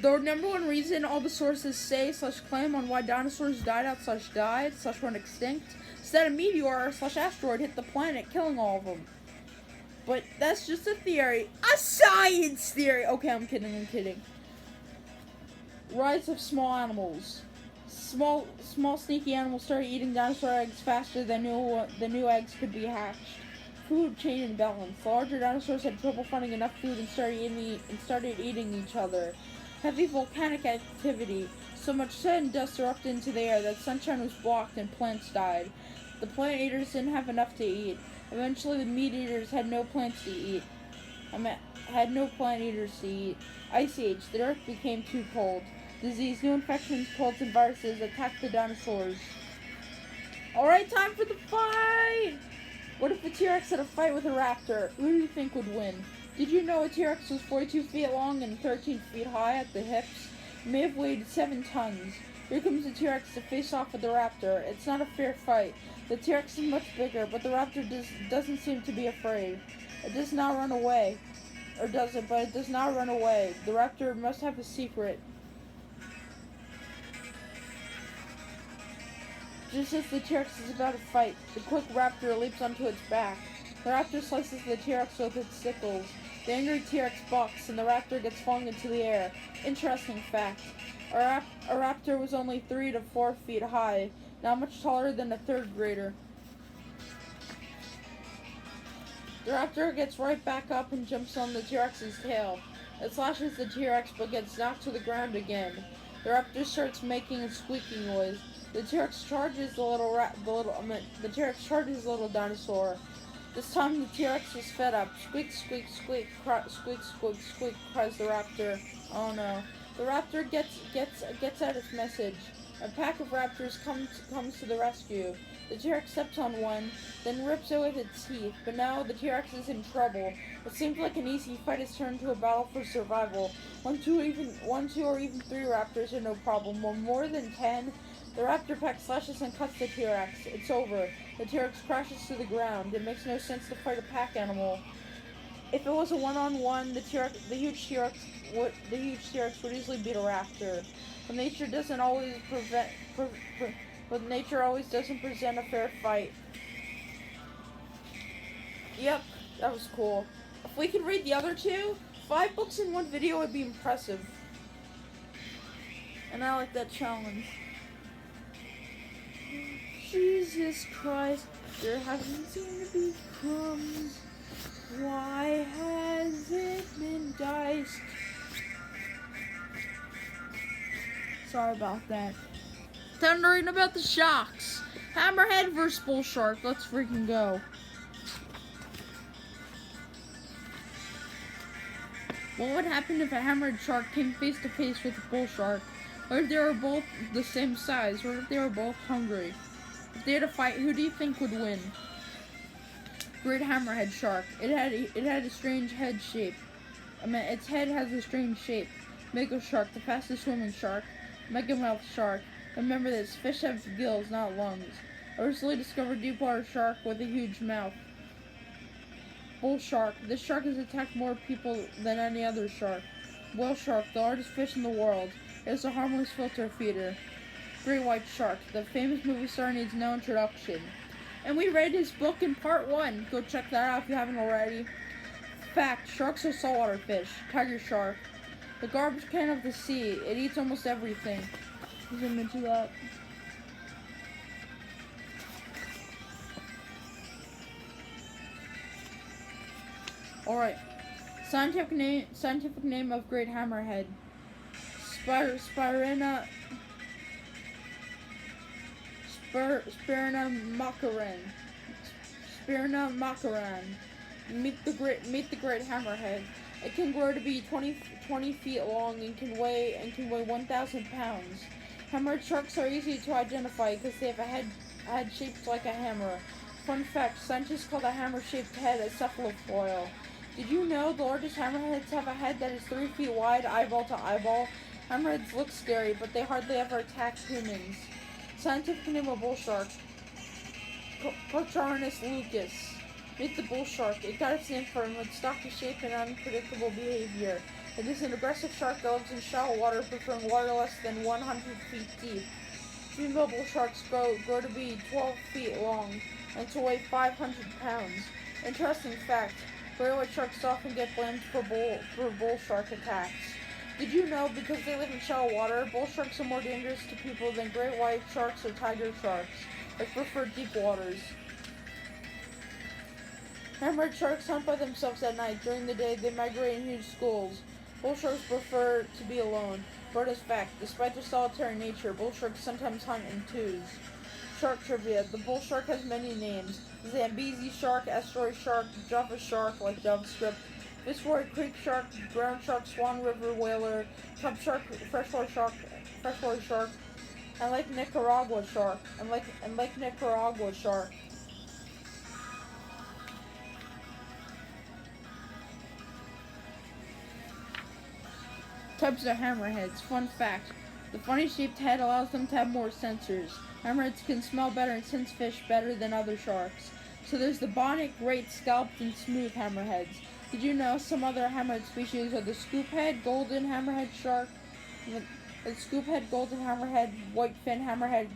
the number one reason all the sources say / claim on why dinosaurs died out / died / went extinct is that a meteor or / asteroid hit the planet, killing all of them. But that's just a theory. A science theory! Okay, I'm kidding. Rise of small animals. Small sneaky animals started eating dinosaur eggs faster than the new eggs could be hatched. Food chain imbalance. The larger dinosaurs had trouble finding enough food and started eating each other. Heavy volcanic activity. So much sun and dust erupted into the air that sunshine was blocked and plants died. The plant eaters didn't have enough to eat. Eventually, the meat eaters had no plant eaters to eat. Ice Age. The earth became too cold. Disease, new infections, colds, and viruses attacked the dinosaurs. Alright, time for the fight! What if a T-Rex had a fight with a raptor? Who do you think would win? Did you know a T-Rex was 42 feet long and 13 feet high at the hips? It may have weighed 7 tons. Here comes the T-Rex to face off with the raptor. It's not a fair fight. The T-Rex is much bigger, but the raptor doesn't seem to be afraid. It does not run away. Or does it? But it does not run away. The raptor must have a secret. Just as the T-Rex is about to fight, the quick raptor leaps onto its back. The raptor slices the T-Rex with its sickles. The angry T-Rex bucks, and the raptor gets flung into the air. Interesting fact. A raptor was only 3 to 4 feet high, not much taller than a 3rd grader. The raptor gets right back up and jumps on the T-Rex's tail. It slashes the T-Rex but gets knocked to the ground again. The raptor starts making a squeaking noise. The T-Rex charges the little dinosaur. This time the T-Rex is fed up. Squeak, squeak, squeak, squeak, squeak, squeak, cries the raptor. Oh no. The raptor gets out its message. A pack of raptors comes to the rescue. The T-Rex steps on one, then rips it with its teeth. But now the T-Rex is in trouble. What seems like an easy fight has turned into a battle for survival. 1, 2, or even 3 raptors are no problem. When more than 10, the raptor pack slashes and cuts the T-Rex. It's over. The T-Rex crashes to the ground. It makes no sense to fight a pack animal. If it was a one-on-one, the huge T-Rex would easily beat a raptor. But nature always doesn't present a fair fight. Yep, that was cool. If we could read the other 2, 5 books in one video would be impressive. And I like that challenge. Jesus Christ, there hasn't seemed to be crumbs. Why has it been diced? sorry about that. Time to read about the sharks. Hammerhead versus bull shark. Let's freaking go. What would happen if a hammerhead shark came face to face with a bull shark? What if they were both the same size? What if they were both hungry? If they had a fight, who do you think would win? Great hammerhead shark. It had a strange head shape. Its head has a strange shape. Mako shark, the fastest swimming shark. Megamouth shark. Remember this, fish have gills, not lungs. A recently discovered deepwater shark with a huge mouth. Bull shark. This shark has attacked more people than any other shark. Whale shark, the largest fish in the world. It is a harmless filter feeder. Great white shark. The famous movie star needs no introduction. And we read his book in part 1. Go check that out if you haven't already. Fact, sharks are saltwater fish. Tiger shark. The garbage can of the sea. It eats almost everything. Zoom into that. Alright. Scientific name of great hammerhead. Spirina macaran. Spirina macaran. Meet the great hammerhead. It can grow to be 20 feet long and can weigh 1,000 pounds. Hammerhead sharks are easy to identify because they have a head shaped like a hammer. Fun fact, scientists call the hammer-shaped head a cephalofoil. Did you know the largest hammerheads have a head that is 3 feet wide, eyeball to eyeball? Hammerheads look scary, but they hardly ever attack humans. Scientific name of bull shark. Procharnus lucas. Meet the bull shark. It got its name from its stocky shape and unpredictable behavior. It is an aggressive shark that lives in shallow water, preferring water less than 100 feet deep. Female bull sharks grow to be 12 feet long and to weigh 500 pounds. Interesting fact, great white sharks often get blamed for bull shark attacks. Did you know because they live in shallow water, bull sharks are more dangerous to people than great white sharks or tiger sharks, which prefer deep waters? Hammerhead sharks hunt by themselves at night. During the day, they migrate in huge schools. Bull sharks prefer to be alone. Bird's fact, despite their solitary nature, bull sharks sometimes hunt in twos. Shark trivia. The bull shark has many names. Zambezi shark, estuary shark, Java shark, like JavaScript, Fitzroy Creek shark, brown shark, Swan River whaler, tub shark, freshwater shark, and Lake Nicaragua shark, Types of hammerheads. Fun fact, the funny shaped head allows them to have more sensors. Hammerheads can smell better and sense fish better than other sharks. So there's the bonnet, great, scalped, and smooth hammerheads. Did you know some other hammerhead species are the scoophead, golden hammerhead shark, the scoophead, golden hammerhead, whitefin hammerhead,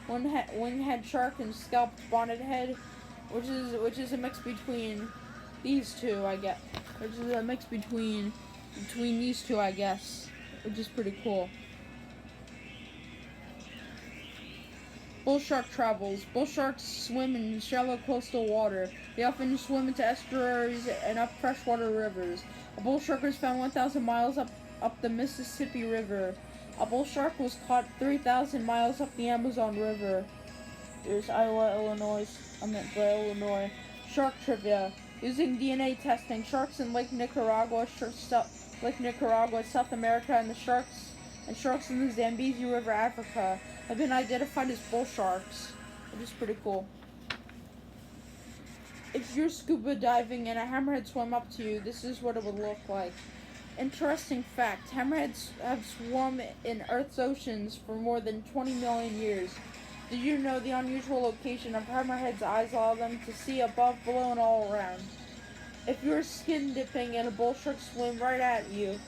winghead shark, and scalped bonnet head, which is a mix between these two, I guess. Which is a mix between these two, I guess, which is pretty cool. Bull shark travels. Bull sharks swim in shallow coastal water. They often swim into estuaries and up freshwater rivers. A bull shark was found 1,000 miles up the Mississippi River. A bull shark was caught 3,000 miles up the Amazon River. There's Illinois. Shark trivia. Using DNA testing, sharks in Lake Nicaragua, South America, and sharks in the Zambezi River, Africa, have been identified as bull sharks, which is pretty cool. If you're scuba diving and a hammerhead swam up to you, this is what it would look like. Interesting fact, hammerheads have swum in Earth's oceans for more than 20 million years. Did you know the unusual location of hammerheads' eyes allow them to see above, below, and all around? If you were skin dipping and a bull shark swam right at you,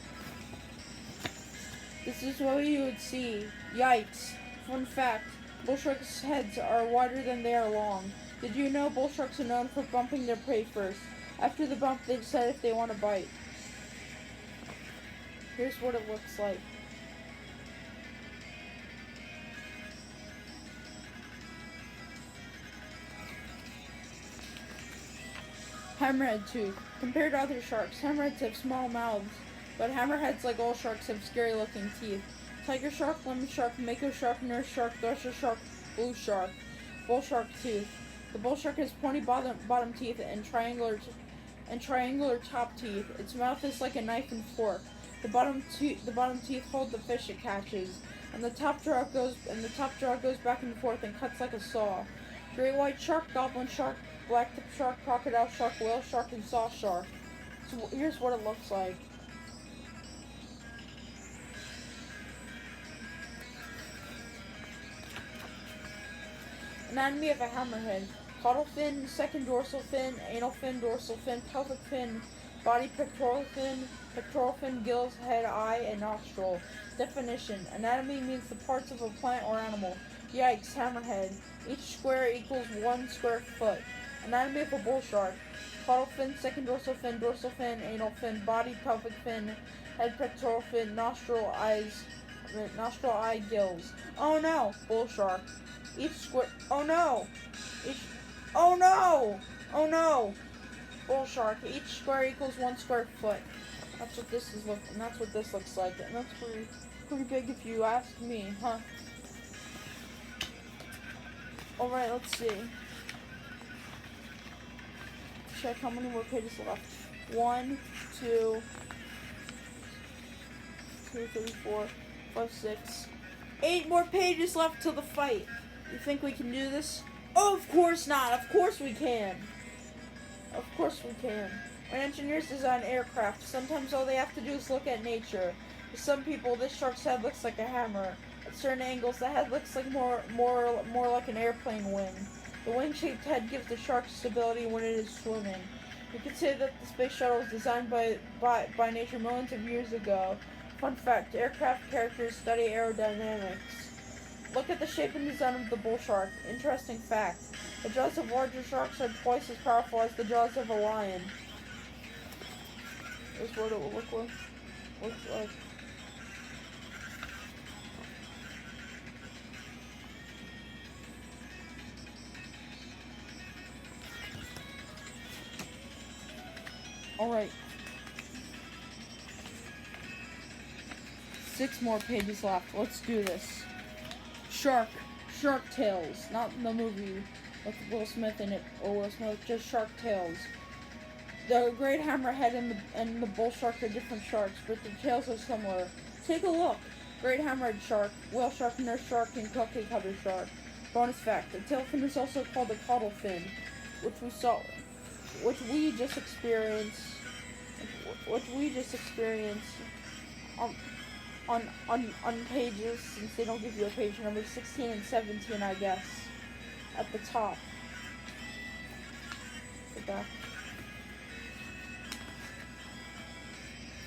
this is what you would see. Yikes. Fun fact, bull sharks' heads are wider than they are long. Did you know bull sharks are known for bumping their prey first? After the bump, they decide if they want to bite. Here's what it looks like. Hammerhead tooth. Compared to other sharks, hammerheads have small mouths, but hammerheads, like all sharks, have scary-looking teeth. Tiger shark, lemon shark, mako shark, nurse shark, thresher shark, blue shark. Bull shark teeth. The bull shark has pointy bottom teeth and triangular top teeth. Its mouth is like a knife and fork. The bottom teeth hold the fish it catches, and the top jaw goes back and forth and cuts like a saw. Great white shark, goblin shark, blacktip shark, crocodile shark, whale shark, and saw shark. So here's what it looks like. Anatomy of a hammerhead. Caudal fin, second dorsal fin, anal fin, dorsal fin, pelvic fin, body pectoral fin, gills, head, eye, and nostril. Definition. Anatomy means the parts of a plant or animal. Yikes, hammerhead. Each square equals 1 square foot. Anatomy of a bull shark. Caudal fin, second dorsal fin, anal fin, body, pelvic fin, head, pectoral fin, nostril, eye, gills. Oh no! Bull shark. Each square. Oh no! Oh no! Oh no! Bull shark. Each square equals 1 square foot. That's what this is and that's what this looks like. And that's pretty big if you ask me, huh? Alright, let's see. Check how many more pages left. 1, 2, 3, 4, 5, 6. 8 more pages left till the fight. You think we can do this? Oh, of course not. Of course we can. Of course we can. When engineers design aircraft, sometimes all they have to do is look at nature. For some people, this shark's head looks like a hammer. At certain angles, the head looks like more like an airplane wing. The wing-shaped head gives the shark stability when it is swimming. You could say that the space shuttle was designed by nature millions of years ago. Fun fact, aircraft characters study aerodynamics. Look at the shape and design of the bull shark. Interesting fact. The jaws of larger sharks are twice as powerful as the jaws of a lion. Here's what it will look like. Alright. 6 more pages left. Let's do this. Shark Tales, not the movie with Will Smith in it, or Will Smith, just Shark Tales. The great hammerhead and the bull shark are different sharks, but their tails are similar. Take a look. Great hammerhead shark, whale shark, nurse shark, and cookie cutter shark. Bonus fact: the tail fin is also called the caudal fin, which we just experienced on pages, since they don't give you a page number 16 and 17, I guess, at the top. The back.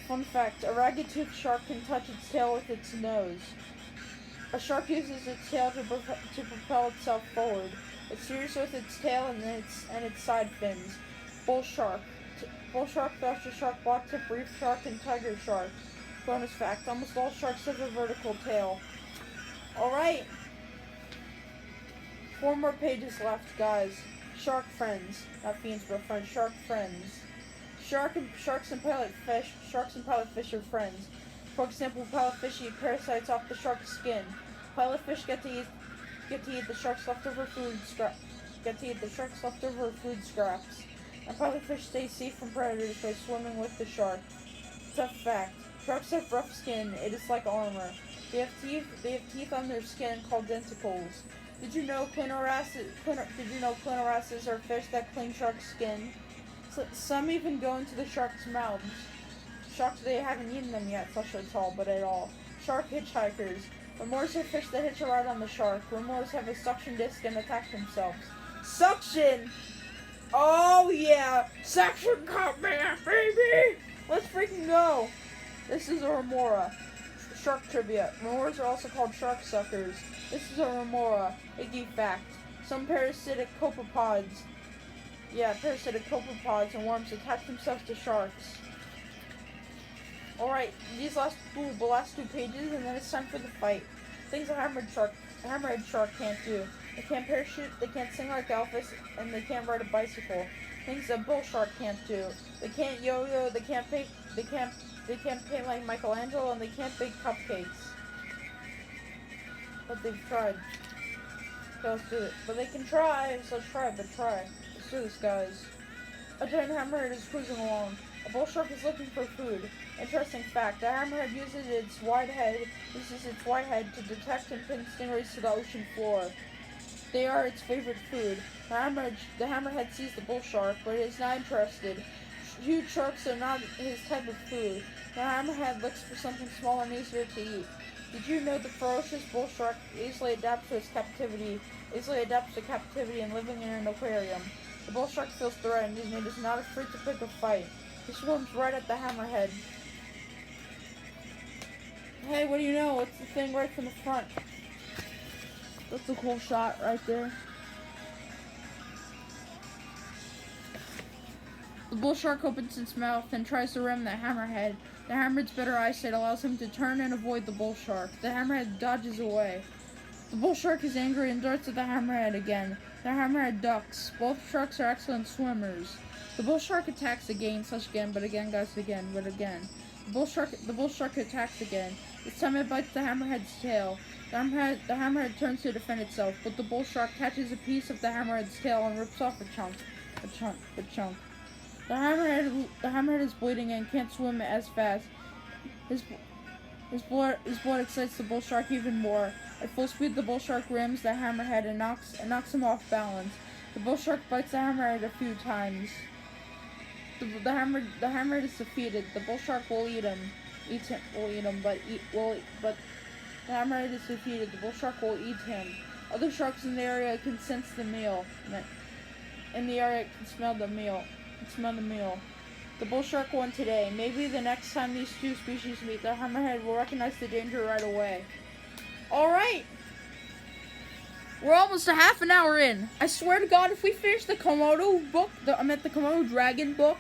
Fun fact: a ragged-toothed shark can touch its tail with its nose. A shark uses its tail to propel itself forward. It's serious with its tail and its side fins. Bull shark, thresher shark, blacktip reef shark, and tiger shark. Bonus fact: almost all sharks have a vertical tail. Alright. 4 more pages left, guys. Shark friends. Not fiends, but friends. Shark friends. Sharks and pilot fish are friends. For example, pilot fish eat parasites off the shark's skin. Pilot fish get to eat the shark's leftover food scraps. And pilot fish stay safe from predators by swimming with the shark. Tough fact: sharks have rough skin. It is like armor. They have teeth on their skin called denticles. Did you know clinorasses are fish that cling sharks' skin? Some even go into the sharks' mouths. Sharks, they haven't eaten them yet, such a tall, but at all. Shark hitchhikers. Remors are fish that hitch a ride on the shark. Remors have a suction disc and attack themselves. Suction! Oh yeah! Suction cup, man, baby! Let's freaking go! This is a remora. Shark trivia. Remors are also called shark suckers. This is a remora. Iggy fact: some parasitic copepods and worms attach themselves to sharks. Alright, the last 2 pages, and then it's time for the fight. Things a hammerhead shark can't do. They can't parachute, they can't sing like Elvis, and they can't ride a bicycle. Things a bull shark can't do. They can't yo-yo, they can't paint like Michelangelo, and they can't bake cupcakes. but they've tried. So let's do it. But they can try, so try, but try. Let's do this, guys. A giant hammerhead is cruising along. A bull shark is looking for food. Interesting fact, the hammerhead uses its wide head to detect and pin stingrays to the ocean floor. They are its favorite food. The hammerhead sees the bull shark, but is not interested. Huge sharks are not his type of food. The hammerhead looks for something smaller and easier to eat. Did you know the ferocious bull shark easily adapts to captivity and living in an aquarium? The bull shark feels threatened and it is not afraid to pick a fight. He swims right at the hammerhead. Hey, what do you know? It's the thing right from the front. That's a cool shot right there. The bull shark opens its mouth and tries to ram the hammerhead. The hammerhead's better eyesight allows him to turn and avoid the bull shark. The hammerhead dodges away. The bull shark is angry and darts at the hammerhead again. The hammerhead ducks. Both sharks are excellent swimmers. The bull shark attacks again. The bull shark attacks again. This time it bites the hammerhead's tail. The hammerhead turns to defend itself, but the bull shark catches a piece of the hammerhead's tail and rips off a chunk. The hammerhead is bleeding and can't swim as fast. His blood excites the bull shark even more. At full speed, the bull shark rams the hammerhead and knocks him off balance. The bull shark bites the hammerhead a few times. The hammerhead is defeated. The bull shark will eat him. But the hammerhead is defeated. The bull shark will eat him. Other sharks in the area can sense the meal. In the area can smell the meal. The bull shark won today. Maybe the next time these two species meet, the hammerhead will recognize the danger right away. Alright! We're almost a half an hour in. I swear to God, if we finish the Komodo book, the Komodo dragon book,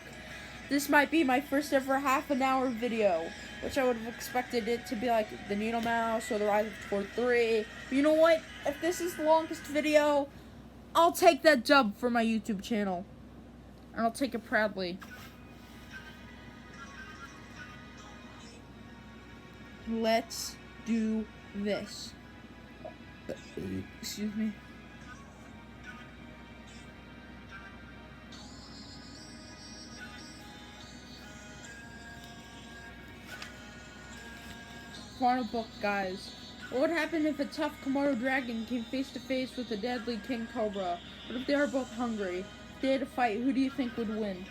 this might be my first ever half an hour video. Which I would have expected it to be like the Needle Mouse or the Rise of Tor 3. But you know what? If this is the longest video, I'll take that dub for my YouTube channel. And I'll take it proudly. Let's do this. Excuse me. Final book, guys. What would happen if a tough Komodo dragon came face to face with a deadly king cobra? What if they are both hungry? If they had a fight, who do you think would win?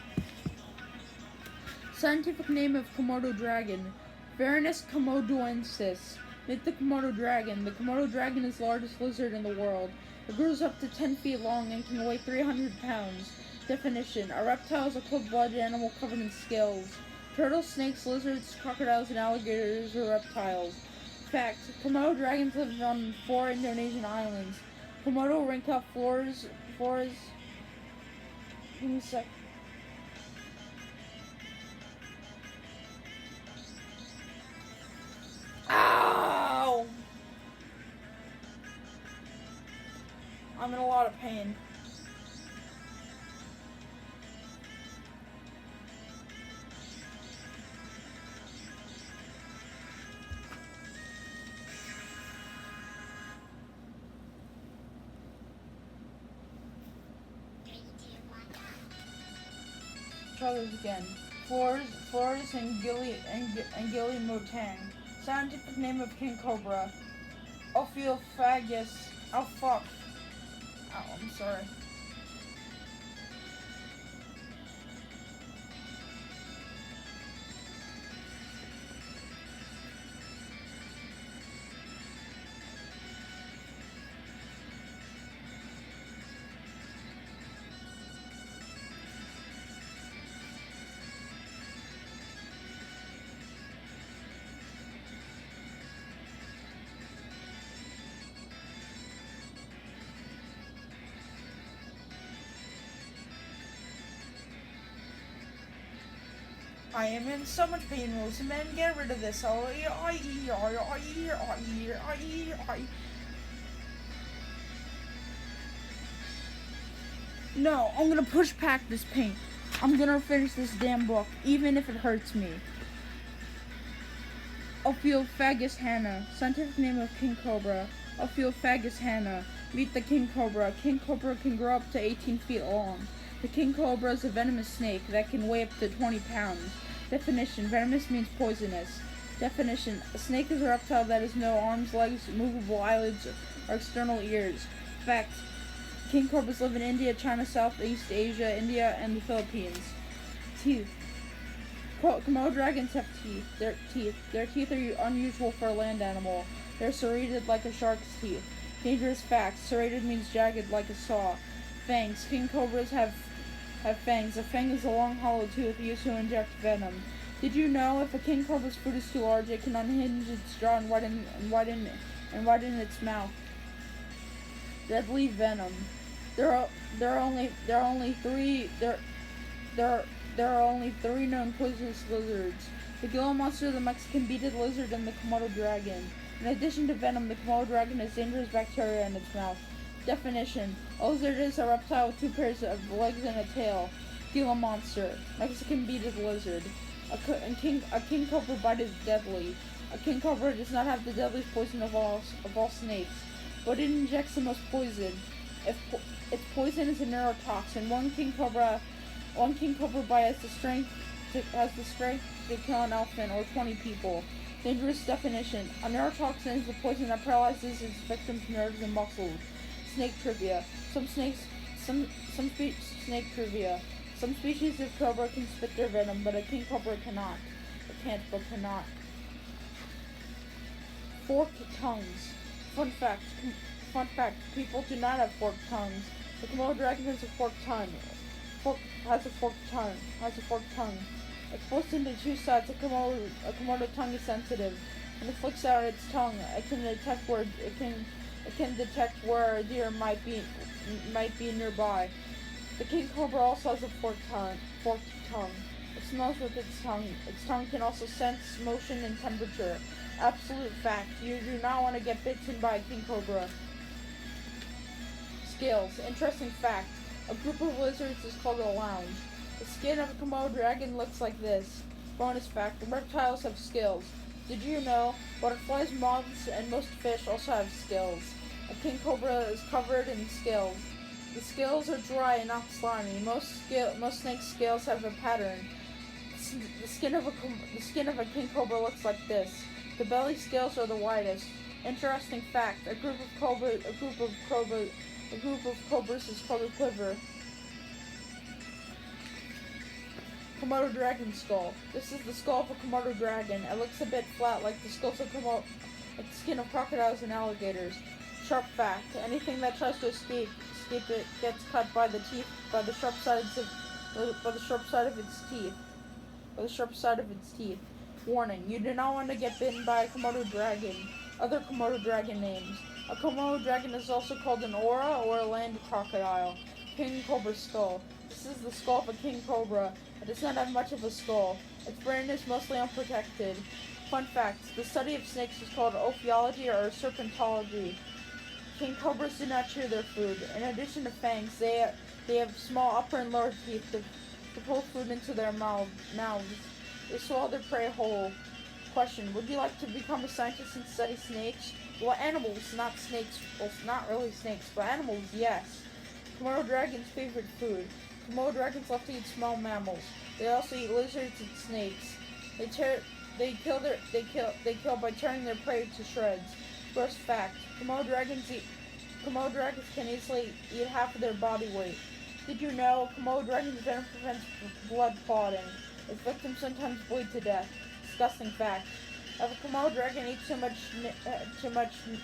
Scientific name of Komodo dragon: Varanus komodoensis. Meet the Komodo dragon. The Komodo dragon is the largest lizard in the world. It grows up to 10 feet long and can weigh 300 pounds. Definition: a reptile is a cold-blooded animal covered in scales. Turtles, snakes, lizards, crocodiles, and alligators are reptiles. Fact: Komodo dragons live on 4 Indonesian islands. Komodo rinca floras. Give me a sec. Ow! I'm in a lot of pain. Try this again. Flores and Gilly Motang. Scientific name of king cobra: Ophiophagus. Oh fuck. Oh, I'm sorry. I am in so much pain, Wilson, man. Get rid of this. No, I'm gonna push back this pain. I'm gonna finish this damn book, even if it hurts me. Ophiophagus hannah. Scientific name of king cobra: Ophiophagus hannah. Meet the king cobra. King cobra can grow up to 18 feet long. The king cobra is a venomous snake that can weigh up to 20 pounds. Definition: venomous means poisonous. Definition: a snake is a reptile that has no arms, legs, movable eyelids, or external ears. Fact: king cobras live in India, China, Southeast Asia, India, and the Philippines. Teeth: Komodo dragons have teeth. Their teeth are unusual for a land animal. They're serrated like a shark's teeth. Dangerous facts: serrated means jagged like a saw. Fangs: king cobras have fangs. A fang is a long hollow tooth used to inject venom. Did you know if a king cobra's food is too large, it can unhinge its jaw and widen its mouth? Deadly venom. There are only three known poisonous lizards: the Gila monster, the Mexican beaded lizard, and the Komodo dragon. In addition to venom, the Komodo dragon has dangerous bacteria in its mouth. Definition: a lizard is a reptile with two pairs of legs and a tail. Gila monster, Mexican beaded lizard. A king cobra bite is deadly. A king cobra does not have the deadliest poison of all snakes, but it injects the most poison. Its poison is a neurotoxin. One king cobra bite has the strength to kill an elephant or 20 people. Dangerous definition: a neurotoxin is a poison that paralyzes its victim's nerves and muscles. Snake trivia. Snake trivia. Some species of cobra can spit their venom, but a king cobra cannot. Cannot. Forked tongues. Fun fact. People do not have forked tongues. The Komodo dragon has a forked tongue. Has a forked tongue. Exposed into two sides, a Komodo tongue is sensitive. When it flicks out its tongue, it can detect where a deer might be nearby. The king cobra also has a forked tongue. It smells with its tongue. Its tongue can also sense motion and temperature. Absolute fact: you do not want to get bitten by a king cobra. Scales. Interesting fact: a group of lizards is called a lounge. The skin of a Komodo dragon looks like this. Bonus fact: reptiles have scales. Did you know butterflies, moths, and most fish also have scales? A king cobra is covered in scales. The scales are dry and not slimy. Most snake scales have a pattern. The skin of a king cobra looks like this. The belly scales are the widest. Interesting fact: a group of cobras is called a quiver. Komodo dragon skull. This is the skull of a Komodo dragon. It looks a bit flat, like the skin of crocodiles and alligators. Sharp fact: anything that tries to escape it gets cut by the sharp side of its teeth. Warning: you do not want to get bitten by a Komodo dragon. Other Komodo dragon names: a Komodo dragon is also called an ora or a land crocodile. King cobra skull. This is the skull of a king cobra. It does not have much of a skull. Its brain is mostly unprotected. Fun fact: the study of snakes is called ophiology or serpentology. King cobras do not chew their food. In addition to fangs, they have small upper and lower teeth to pull food into their mouths. They swallow their prey whole. Question: would you like to become a scientist and study snakes? Well, animals, not snakes. Well, not really snakes, but animals, yes. Komodo dragon's favorite food. Komodo dragons love to eat small mammals. They also eat lizards and snakes. They kill by tearing their prey to shreds. Gross fact: Komodo dragons can easily eat half of their body weight. Did you know Komodo dragon's venom prevents blood clotting? Its victims sometimes bleed to death. Disgusting fact: if a Komodo dragon eats too much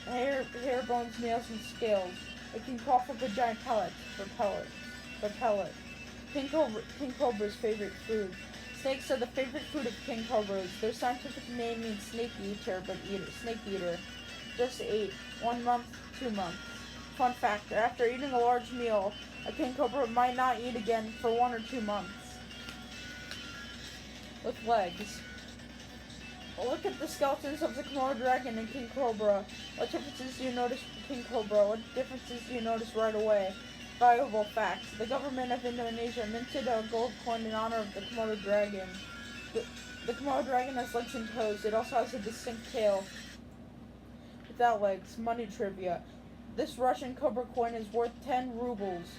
hair, bones, nails, and scales, it can cough up a giant pellet. King cobra's favorite food. Snakes are the favorite food of king cobras. Their scientific name means snake eater, snake eater. Just ate 1 month, 2 months. Fun fact: after eating a large meal, a king cobra might not eat again for 1 or 2 months. With legs. Look at the skeletons of the Komodo dragon and king cobra. What differences do you notice with king cobra? What differences do you notice right away? Valuable facts: the government of Indonesia minted a gold coin in honor of the Komodo dragon. The Komodo dragon has legs and toes. It also has a distinct tail. without legs. Money trivia. This Russian cobra coin is worth 10 rubles.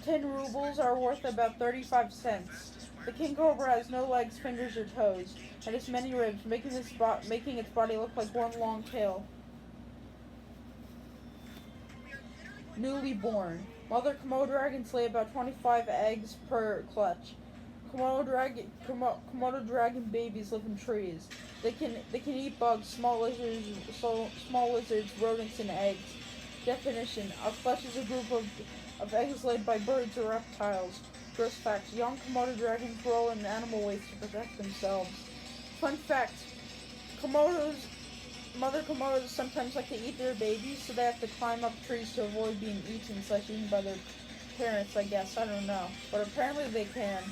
10 rubles are worth about 35 cents. The king cobra has no legs, fingers, or toes, and has many ribs, making its body look like one long tail. Newly born. Mother Komodo dragons lay about 25 eggs per clutch. Komodo dragon babies live in trees. They can eat bugs, small lizards, rodents, and eggs. Definition: a clutch is a group of eggs laid by birds or reptiles. Gross fact: young Komodo dragons roll in animal waste to protect themselves. Fun fact: mother Komodos sometimes like to eat their babies, so they have to climb up trees to avoid being eaten by their parents, I guess. I don't know. But apparently they can.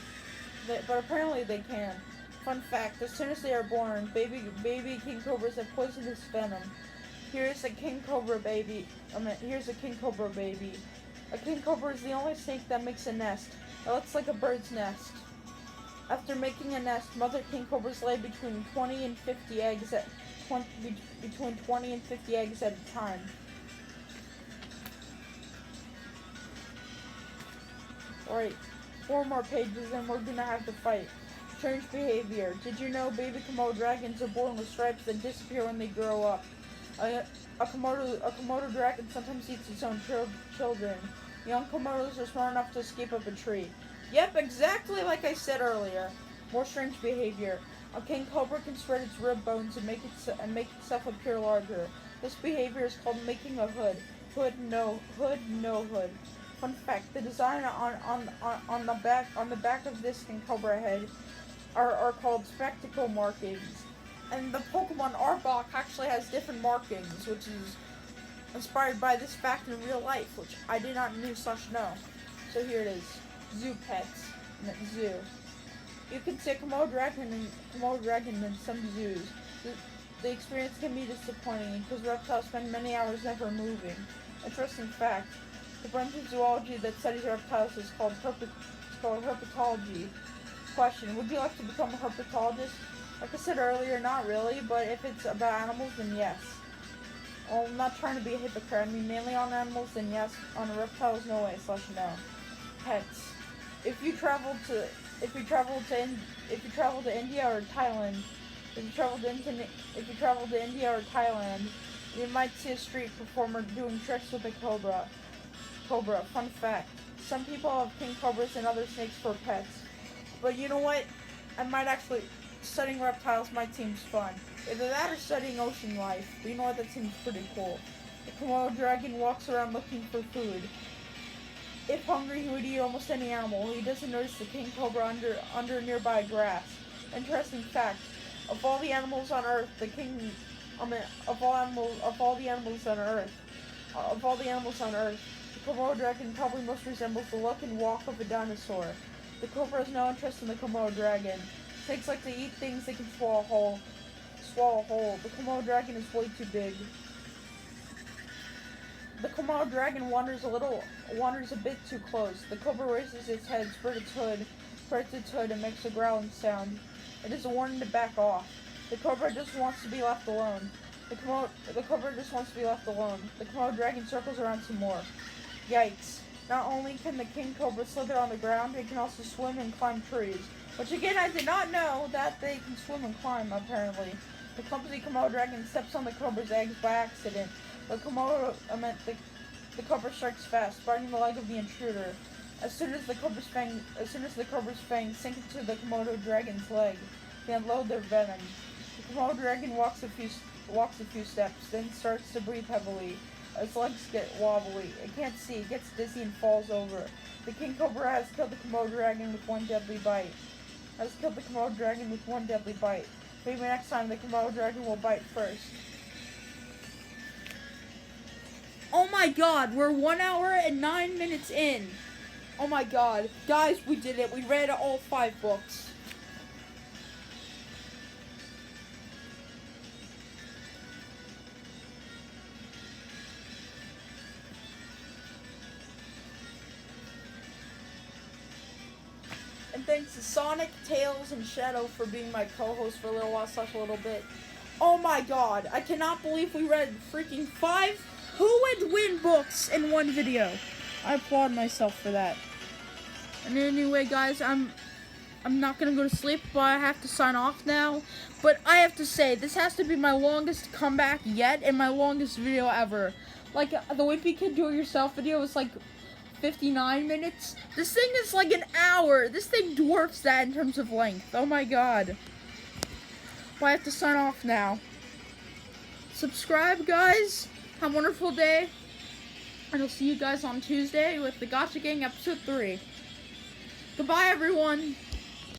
Fun fact: as soon as they are born, baby king cobras have poisonous venom. Here's a king cobra baby. A king cobra is the only snake that makes a nest. It looks like a bird's nest. After making a nest, mother king cobras lay between 20 and 50 eggs at a time. Alright, 4 more pages and we're gonna have to fight. Strange behavior. Did you know baby Komodo dragons are born with stripes that disappear when they grow up? A Komodo dragon sometimes eats its own children. Young Komodos are smart enough to escape up a tree. Yep, exactly like I said earlier. More strange behavior. A king cobra can spread its rib bones and make itself appear larger. This behavior is called making a hood. No hood. Fun fact: the design on the back of this king cobra head are called spectacle markings. And the Pokemon Arbok actually has different markings, which is inspired by this fact in real life, which I did not know. So here it is. Zoo pets. Zoo. You can see a Komodo dragon in some zoos. The experience can be disappointing because reptiles spend many hours never moving. Interesting fact: the branch of zoology that studies reptiles is called herpetology. Question: would you like to become a herpetologist? Like I said earlier, not really, but if it's about animals, then yes. Well, I'm not trying to be a hypocrite. I mean, mainly on animals, then yes. On reptiles, no way. /no. Pets. If you travel to India or Thailand, you might see a street performer doing tricks with a cobra. Fun fact: some people have king cobras and other snakes for pets. But you know what? Studying reptiles might seem fun. Either that or studying ocean life. But you know what? That seems pretty cool. The Komodo dragon walks around looking for food. If hungry, he would eat almost any animal. He doesn't notice the king cobra under nearby grass. Interesting fact: of all the animals on Earth, the Komodo dragon probably most resembles the look and walk of a dinosaur. The cobra has no interest in the Komodo dragon. Snakes like to eat things they can swallow whole. The Komodo dragon is way too big. The Komodo dragon wanders a bit too close. The cobra raises its head, spreads its hood, and makes a growling sound. It is a warning to back off. The cobra just wants to be left alone. The Komodo dragon circles around some more. Yikes. Not only can the king cobra slither on the ground, it can also swim and climb trees. Which again, I did not know that they can swim and climb, apparently. The clumsy Komodo dragon steps on the cobra's eggs by accident. The cobra strikes fast, biting the leg of the intruder. As soon as the cobra's fangs sink into the Komodo dragon's leg, they unload their venom. The Komodo dragon walks a few steps, then starts to breathe heavily. Its legs get wobbly. It can't see, it gets dizzy and falls over. The king cobra has killed the Komodo dragon with one deadly bite. Maybe next time the Komodo dragon will bite first. Oh my god, we're 1 hour and 9 minutes in. Oh my god. Guys, we did it. We read all 5 books. And thanks to Sonic, Tails, and Shadow for being my co-host for a little while / a little bit. Oh my god, I cannot believe we read freaking 5 Who Would Win books in one video. I applaud myself for that. And anyway, guys, I'm not gonna go to sleep, but I have to sign off now. But I have to say, this has to be my longest comeback yet and my longest video ever. Like, the Wimpy Kid Do-It-Yourself video was like 59 minutes. This thing is like an hour. This thing dwarfs that in terms of length. Oh my god. Well, I have to sign off now. Subscribe, guys. Have a wonderful day. And I'll see you guys on Tuesday with the Gotcha Gang episode 3. Goodbye, everyone.